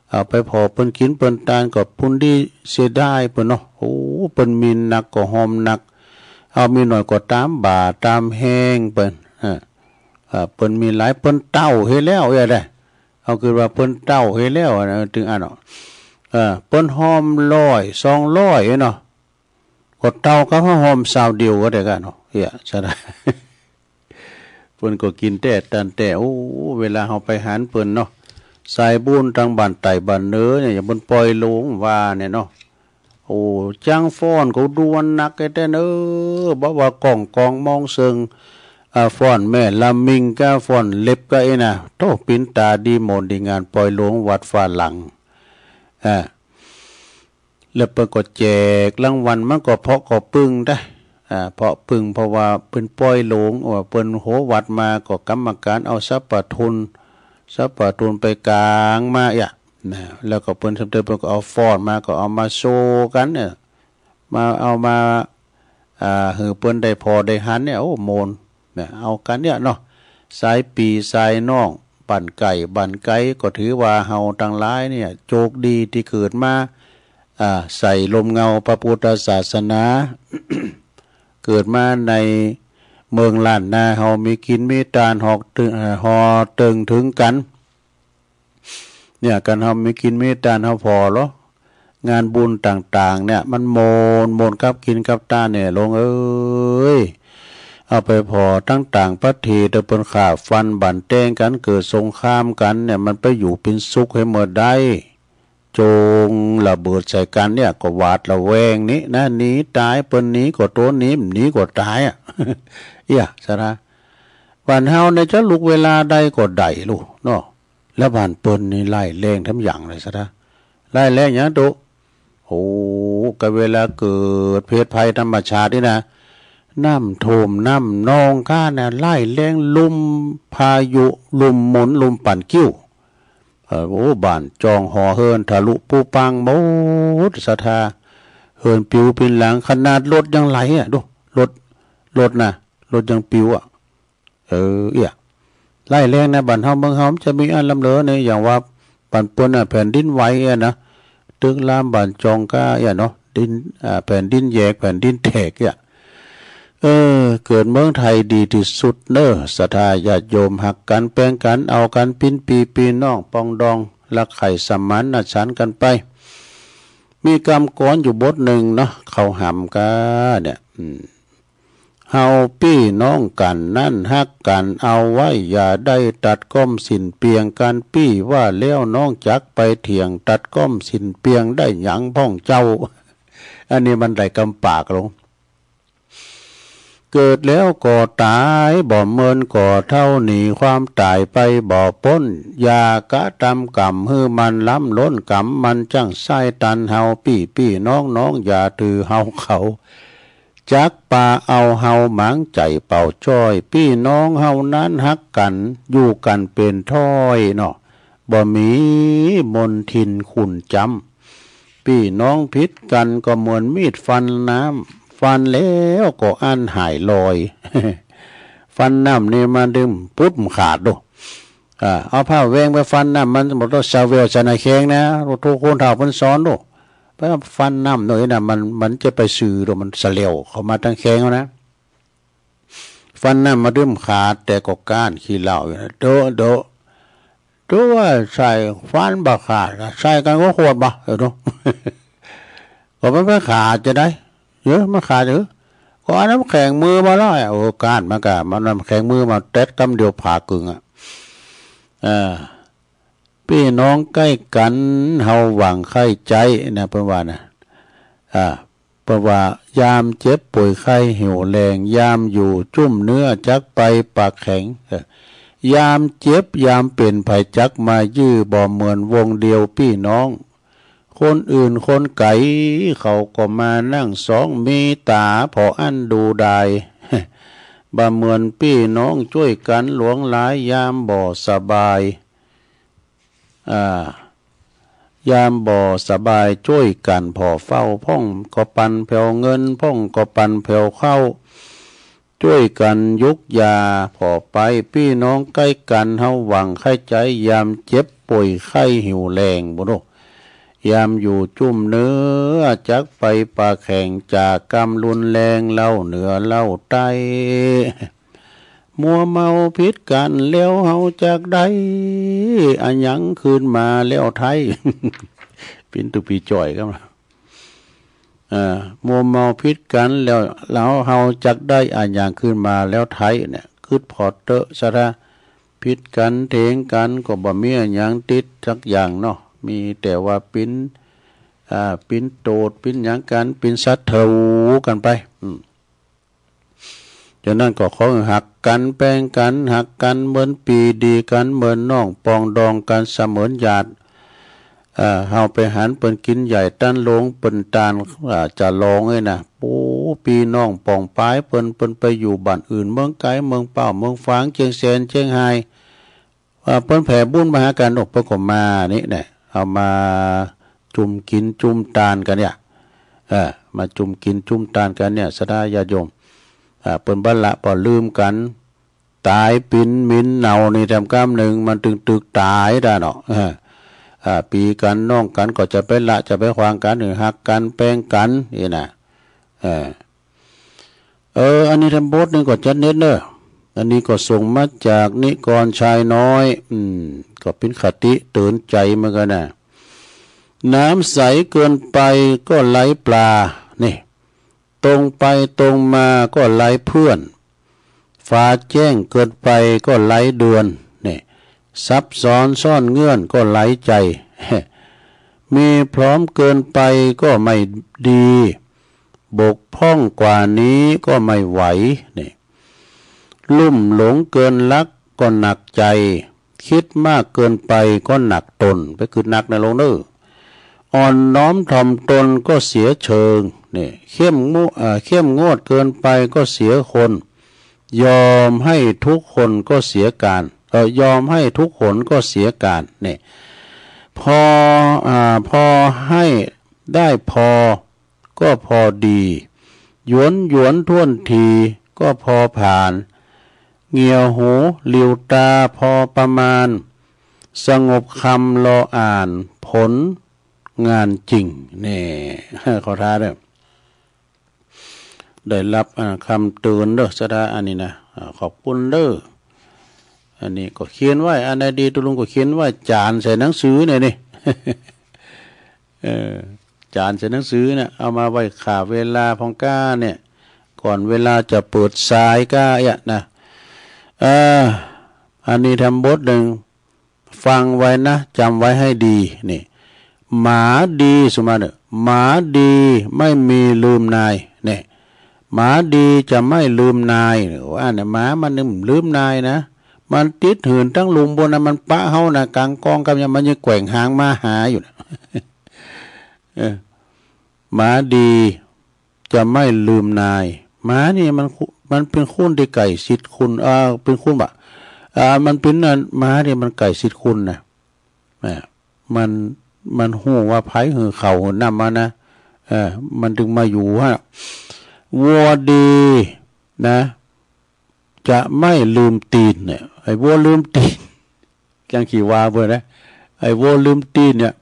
เอาไปพอเปิ้นกินเปิ้นตานก็พุ่นดีเสียได้เปิ้นเนาะโอ้เปิ้นมีหนักก็หอมหนักเอามีหน่อยก็ตามบาตามแห้งเปิ้นเปิ้นมีหลายเปิ้นเต้าเฮ็ดแล้วได้เอาคือว่าเปิ้นเต้าเฮ็ดแล้วถึงอันเนาะเปิ้นหอม100 200เนาะกดเต้ากับหอมสาวเดียวก็ได้กันเนาะใช่ได้เปิ้นก็กินแต่โอ้เวลาเฮาไปหารเปิ้นเนาะสายบุญทางบ้านไต่บ้านเนื้อเนี่ยอย่าบนปล่อยลงว่าเนี่ยเนาะโอ้จ้างฟ้อนเขาดวนนักแต่เนบ่ว่ากองมองเซิงฟ้อนแม่ลำมิงก็ฟ้อนเล็บก็นะโตปินตาดีโมนดีงานปล่อยลงวัดฟ้าหลังแล้วเปิ้นก็แจกรางวัลมันก็เพาะก็ปึ้งได้เพาะปึ้งเพราะว่าเปิ้นปล่อยลงว่าเปิ้นโหวัดมาก็กรรมการเอาทรัพย์ทุนไปกลางมา นะแล้วก็เปิ้นสำเร็จเปิ้นก็เอาฟอนมาก็เอามาโชว์กันเนี่ยมาเอามาหือเปิ้นได้พอได้หันเนี่ยโอ้โมนเนี่ยเอากันเนี่ยเนาะสายปีสายน้องปั่นไก่บั่นไก่ก็ถือว่าเฮาทั้งหลายเนี่ยโชคดีที่เกิดมาใส่ลมเงาพระพุทธศาสนา เกิดมาในเมืองล้านนาเฮามีกินมีทานหอกหอตึงถึงกันเนี่ยกันเฮามีกินมีทานเฮาพอหรองานบุญต่างๆเนี่ยมันโมนกับกินกับตาเนี่ยลงเอ้ยเอาไปพอทั้งต่างประเทศเปิ้นฆ่าฟันบั่นแต้งกันเกิดสงครามกันเนี่ยมันไปอยู่เป็นสุขให้หมดได้โจงระเบิดใส่กันเนี่ยก็หวาดระแวงนี้นะหนีตายเปิ้นหนีก็ตัวหนีก็ตายอ่ะ เอี้ยซะนะบ้านเฮาเนี่ยจะลุกเวลาใดก็ได้ลูกเนาะแล้วบ้านเปิ้นนี่ไล่แรงทั้งอย่างเลยซะนะไล่แรงหยังตุโอ้ก็เวลาเกิดเพศภัยธรรมชาตินี่นะน้ำท่วมน้ำนองก้าน่ะไล่แรงลมพายุลมหมุนลมปั่นกิ้วโอ้บ้านจองหอเฮินทะลุปูปังโมดสะทาเฮินปิวเป็นหลังขนาดรถยังไหลอ่ะดูรถนะรถยังปิวอ่ะเอี้ยไล่แรงนะบ้านเฮาเมืองเฮาจะมีอันลำเลอเนี่ยอย่างว่าบ้านป่นแผ่นดินไหวนะตึกลามบ้านจองก้าเนาะดินแผ่นดินแยกแผ่นดินแตกเกิดเมืองไทยดีที่สุดเนอะศรัทธาญาติโยมหักกันแป้งกันเอากันปิ้นปีน้องปองดองรักไข่สมานน่ะฉันกันไปมีกรรมก้อนอยู่บทหนึ่งเนาะเขาหำกันเนี่ยเฮาพี่น้องกันนั่นฮักกันเอาไว้อย่าได้ตัดก้มสินเปียงกันปี้ว่าเลี้ยวน้องจักไปเถียงตัดก้มสินเปียงได้หยังพ่องเจ้า อันนี้มันได้กำปากลงเกิดแล้วก็ตายบ่เมินก็เท่าหนีความตายไปบ่พ้นอย่ากะทำกรรมฮือมันล้ำล้นกรรมมันจังไส้ตันเฮาปี้น้องอย่าถือเฮาเขาจักป่าเอาเฮาหมางใจเป่าจ้อยพี่น้องเฮานั้นฮักกันอยู่กันเป็นถ้อยเนาะบ่มีมนทินขุนจำพี่น้องพิษกันก็เหมือนมีดฟันน้ำฟันแล้วก็อันหายลอย ฟันน้ำนี่มาดึงปุ๊บขาดดูเอาผ้าแวงไปฟันน้ำมันหมดแล้วชาวเวลชนะแข้งนะทุกคนถามมันซ้อนดูเพราะฟันน้ำหน่อยนะมันจะไปสื่อดูมันเสลียวเข้ามาตั้งแข้งนะฟันน้ำมาดึงขาดแต่ก็ก้านขี้เหล่าอยู่นะโดว่าใส่ฟันบาขาดใส่กันก็โคตรบาดู ก็ไม่ขาดจะได้เยอะมาขาดเยอะก็น้ำแข็งมือมาแล้วโอ้ก้านมากะมันน้ำแข็งมือมาเต็ดกำเดียวผ่ากึ่งพี่น้องใกล้กันเฮาหวังไข้ใจนะเพิ่นว่านะเพราะว่ายามเจ็บป่วยไข้หิวแรงยามอยู่จุ่มเนื้อจักไปปากแข็งยามเจ็บยามเป็นภัยจักมายื้อบ่เหมือนวงเดียวพี่น้องคนอื่นคนไก่เขาก็มานั่งสองมีตาพออันดูได้บ่เหมือนพี่น้องช่วยกันหลวงหลายยามบ่สบายยามบ่สบายช่วยกันพอเฝ้าพ่องก็ปันแผ่วเงินพ่องก็ปันแผ่วเข้าช่วยกันยุกยาพอไปพี่น้องใกล้กันเฮาหวังไข้ใจยามเจ็บป่วยไข้หิวแรงบ่รู้ยามอยู่จุ่มเนื้อจักไปปากแข่งจากกำรุนแรงเล่าเหนือเล่าใต้มัวเมาพิษกันแล้วเฮาจากได้อันยังคืนมาแล้วไทย ปินตุปีจ่อยกันมัวเมาพิษกันแล้วเฮาจากได้อันยังคืนมาแล้วไทยเนี่ยคืดพอเตอะซะละพิษกันเถงกันก็บ่มีอันยังติดสักอย่างเนาะมีแต่ว่าปิ้นโตดปิ้นหยังกันปิ้นสัตว์เถากันไปจากนั้นก็ขอหักกันแป้งกันหักกันเหมือนปีดีกันเหมือนน้องปองดองกันเสมือนญาติเฮาไปหันเปิ้นกินใหญ่ตั้นลงเปิ้นตาลจะลองเลยนะปูปีน้องปองปายเปิ้นไปอยู่บ้านอื่นเมืองไกลเมืองเป้าเมืองฟางเชียงแสนเชียงไฮ้เปิ้นแผ่บุญมาหากันออกเปิ้นก็มานี่แหละ เอามาจุ่มกินจุ่มตานกันเนี่ยมาจุ่มกินจุ่มตานกันเนี่ยสดาญาโยมเปิ้นบัลละพอลืมกันตายปินมินเนานี่ทำกรรมหนึ่งมันตึกตายได้เนาะปีกันน้องกันก็จะไปละจะไปควางกันหรือหักกันแป้งกันนี่นะอันนี้ทำบทนึงก็จัดเน็ตเนอะอันนี้ก็ส่งมาจากนิกรชายน้อยก็เป็นคติเตือนใจเหมือนกันนะน้ำใสเกินไปก็ไหลปลานี่ตรงไปตรงมาก็ไหลเพื่อนฟ้าแจ้งเกินไปก็ไหลเดือนนี่ซับซ้อนซ่อนเงื่อนก็ไหลใจมีพร้อมเกินไปก็ไม่ดีบกพร่องกว่านี้ก็ไม่ไหวนี่ลุ่มหลงเกินลักก็หนักใจคิดมากเกินไปก็หนักตนไปคือหนักในโลกนี้อ่อนน้อมถ่อมตนก็เสียเชิงนี่เข้มงวดเกินไปก็เสียคนยอมให้ทุกคนก็เสียการยอมให้ทุกคนก็เสียการนี่พอให้ได้พอก็พอดีหยวนท่วนทีก็พอผ่านเงี่ยวหูหลิวตาพอประมาณสงบคำรออ่านผลงานจริงนี่ขอท้าได้รับคำเตือนเด้อสดาอันนี้นะขอบคุณเด้ออันนี้ก็เขียนไว้อันใดดีตุลุงก็เขียนไว้จานใส่หนังสือเนี่ยนี่ จานใส่หนังสือเนี่ยเอามาไว้ข่าเวลาพองก้าเนี่ยก่อนเวลาจะเปิดสายก้าอ่ะนะอันนี้ทำบทหนึ่งฟังไว้นะจำไว้ให้ดีนี่หมาดีสมมาเนี่ยหมาดีไม่มีลืมนายเนี่ยหมาดีจะไม่ลืมนายว่าเนี่ยหมามันลืมนายนะมันติดหื่นตั้งลุมบนนะมันปะเฮานะกลางกองกำยังมันยังแกว่งหางมาหาอยู่นะหมาดีจะไม่ลืมนายหมานี่มันเป็นคุณที่ไก่สิทธิ์คุณเป็นคุณบะมันเป็นหมาเนี่ยมันไก่สิทธิ์คุณนะมันหูว่าไผ่หือเข่าหือนำมานะมันถึงมาอยู่ฮะวัวดีนะจะไม่ลืมตีนเนี่ยไอ้วัวลืมตีนยังขี่วาเบอร์นะไอ้วัวลืมตีนเนี่ย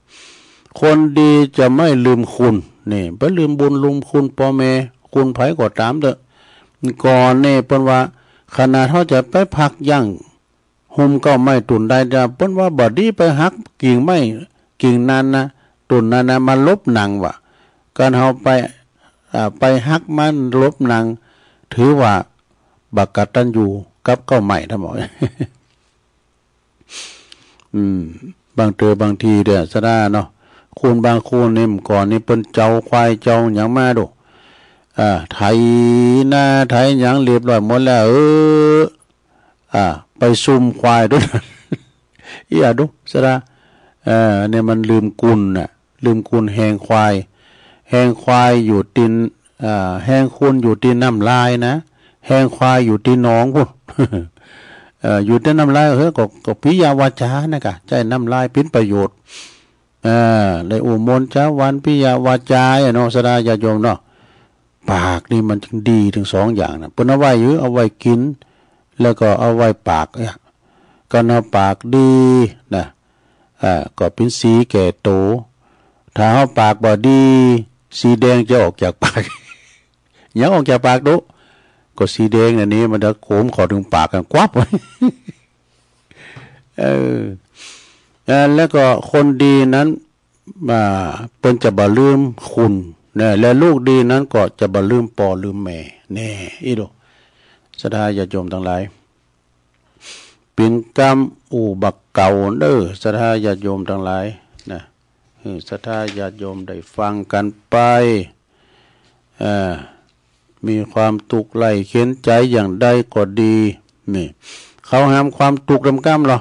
คนดีจะไม่ลืมคุณนี่ไปลืมบุญลืมคุณพ่อแม่คุณไผ่ก็ตามเถอะก่อนเนี่ยเปิ้นว่าขนาดเขาจะไปพักยั่งหุมก็ไม่ตุนได้จะเปิ้นว่าบอดีไปหักกิ่งไม่กิ่งนั้นนะตุนนั้นนะมาลบหนังว่ะการเขาไปหักมันลบหนังถือว่าบักกตัญญูกับเก้าใหม่ท่านบอก บางบางทีเดี๋ยวสะด้าเนาะคูณบางคูณนี่ก่อนนี่เป็นเจ้าควายเจ้าอย่างมาดูไถหน้าไถอย่างเรียบร้อยหมดแล้วไปซุ่มควายด้วย ดูสะด้าเนี่ยมันลืมกุลน่ะลืมกุลแหงควายอยู่ตินแหงคุณอยู่ที่น้ำลายนะแหงควายอยู่ที่หนองพุ่น อยู่ที่น้ำลายก็ปิยาวาจานะกะใจน้ำลายเป็นประโยชน์เลยอุโมนจ้าวันปิยาวาจาเนาะสดาญาโยมเนาะปากนี่มันจึงดีถึงสองอย่างนะเปิ้นเอาไว้อยู่เอาไว้กินแล้วก็เอาไว้ปากเนี่ยก็เอาปากดีนะก็เป็นสีแก่โตถ้าเอาปากบ่ดีสีแดงจะออกจากปากยังออกจากปากดุก็สีแดงอันนี้มันจะโขมขอถึงปากกันกวับแล้วก็คนดีนั้นเป็นจะบ่ลืมคุณเนี่ยและลูกดีนั้นก็จะบ่ลืมปอลืมแม่แน่อีโดสดาญาโยมทั้งหลายเป็นกรรมบักเก่าเด้อสดาญาโยมทั้งหลายนะสดาญาโยมได้ฟังกันไปมีความตุกไหลเข็นใจอย่างใดก็ดีนี่เขาห้ามความตุกดำก้ำหรอ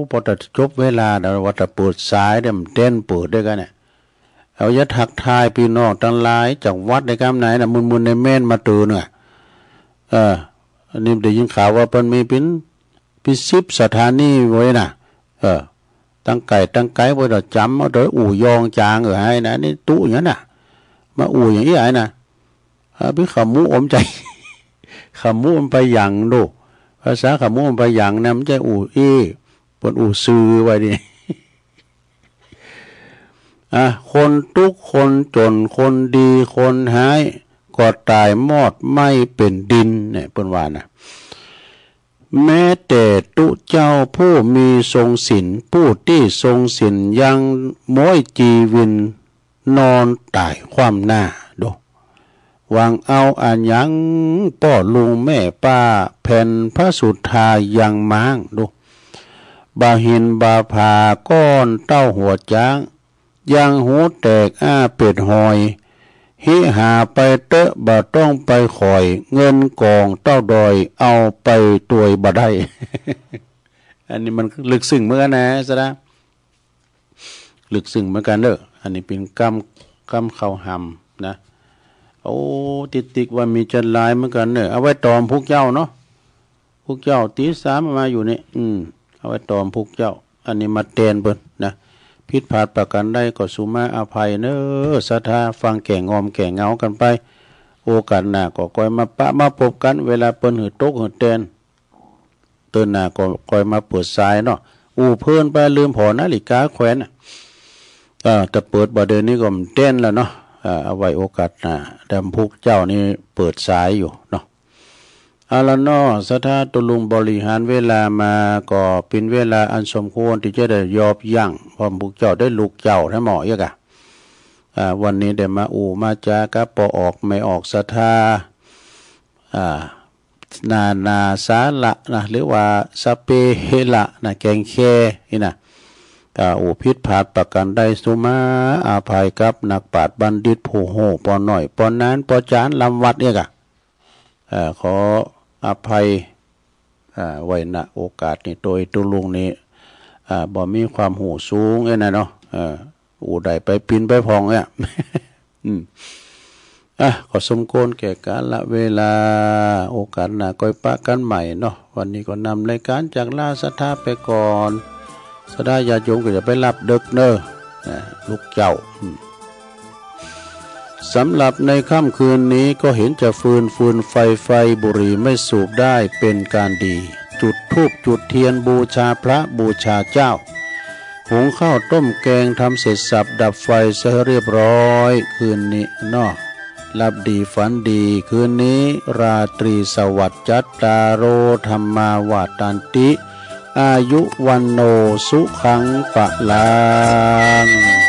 พอจะจบเวลาแล้วว่าจะเปิดสายเดี๋ยวมันเต้นเปิดด้วยกันเนี่ยเอายะทักทายพี่น้องทั้งหลายจากวัดในกำไหนนะมุนในแม่นมาตื่นเนี่ยอันนี้ได้ยินข่าวว่ามันมีเป็น10 สถานีไว้น่ะ ตั้งไก่ไว้เราจำเอาโดยอู่ยองจางให้นะนี่ตู้อย่างนั้นน่ะมาอู่อย่างนี้ไอ้นะพี่ขมูอมใจขมูมันไปอย่างดูภาษาขมูมันไปอย่างนะมันจะอู่ปนอู่ซื้อไว้ดิคนทุกคนจนคนดีคนหายก็ตายมอดไม่เป็นดินเนี่ยเปิ้นว่านะแม้แต่ตุเจ้าผู้มีทรงศีลผู้ที่ทรงศีลยังม้อยจีวินนอนตายความหน้าดูวางเอาอันยังป่อลุงแม่ป้าแผ่นพระสุธายังม้างดูบาหินบาผาก้อนเต้าหัวจ้างยังหูแตกเป็ดหอยหิหาไปเตอะบ่ต้องไปคอยเงินกองเต้าดอยเอาไปตัวยบ่ได้ อันนี้มันลึกซึ้งเหมือนกันนะซะนะลึกซึ้งเหมือนกันเด้ออันนี้เป็นกำเข้าหำนะโอ้ติดว่ามีจันลายเหมือนกันเด้อเอาไว้ตอมพวกเจ้าเนาะพวกเจ้าตีสามมาอยู่นี่เอาไว้ตอมพวกเจ้าอันนี้มาเตนเบิ่นนะผิดพลาดประการใดก็สุมาอภัยเนอศรัทธาฟังแก่งอมแก่เงากันไปโอกาสหน้าก็คอยมาปะมาพบกันเวลาเปิ้นหือตกหือเตนเตือนหน้าก็คอยมาเปิดสายเนาะเพิ่นไปลืมพอนาฬิกาแขวนแต่เปิดบ่เดือนนี้ก็เต้นแล้วเนาะเอาไว้โอกาสหน้าแต่พวกเจ้านี่เปิดสายอยู่เนาะอาละนอศรัทธาตุลุงบริหารเวลามาก็เป็นเวลาอันสมควรที่จะได้ยอบยั้งพร้อมพวกเจ้าได้ลูกเจ้าทั้งหมอเยอะกะวันนี้ได้มามาจากับปอออกไม่ออกศรัทธานาสาละนะหรือว่าสเปเฮละนะแกงแค่นี่นะพิษผาดประกันได้สุมาอาภัยกับนักปราชญ์บัณฑิตผู้โหปอหน่อยปอนั้นปอจานลำวัดเนี่ยกะขออภัยไว้ณโอกาสนี้โดยตุลุงนี้บ่มีความหูสูงนะเนาะใดไปปินไปพองเนี่ยก็สมควรแก่กาลเวลาโอกาสหน้าก็ปะกันใหม่เนาะวันนี้ก็นำรายการจากลาศรัทธาไปก่อนสดาญาโยมก็จะไปรับเด็กเนอลูกเจ้าสำหรับในค่ำคืนนี้ก็เห็นจะฟืนไฟบุหรี่ไม่สูบได้เป็นการดีจุดธูปจุดเทียนบูชาพระบูชาเจ้าหุงข้าวต้มแกงทำเสร็จสับดับไฟเสียเรียบร้อยคืนนี้เนาะหลับดีฝันดีคืนนี้ราตรีสวัสดิ์จัตตารโอธรรมาวาตันติอายุวันโนสุขังปะลัง